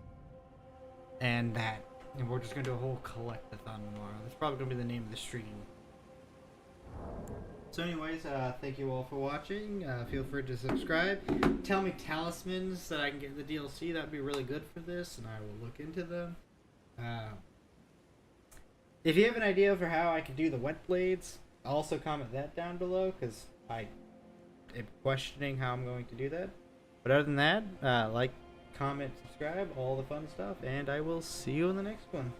and that. And we're just going to do a whole collect-a-thon tomorrow. That's probably going to be the name of the stream. So anyways, thank you all for watching. Feel free to subscribe. Tell me talismans that I can get in the DLC. That would be really good for this, and I will look into them. If you have an idea for how I can do the wet blades, also comment that down below, because I am questioning how I'm going to do that. But other than that, like, comment, subscribe, all the fun stuff, and I will see you in the next one.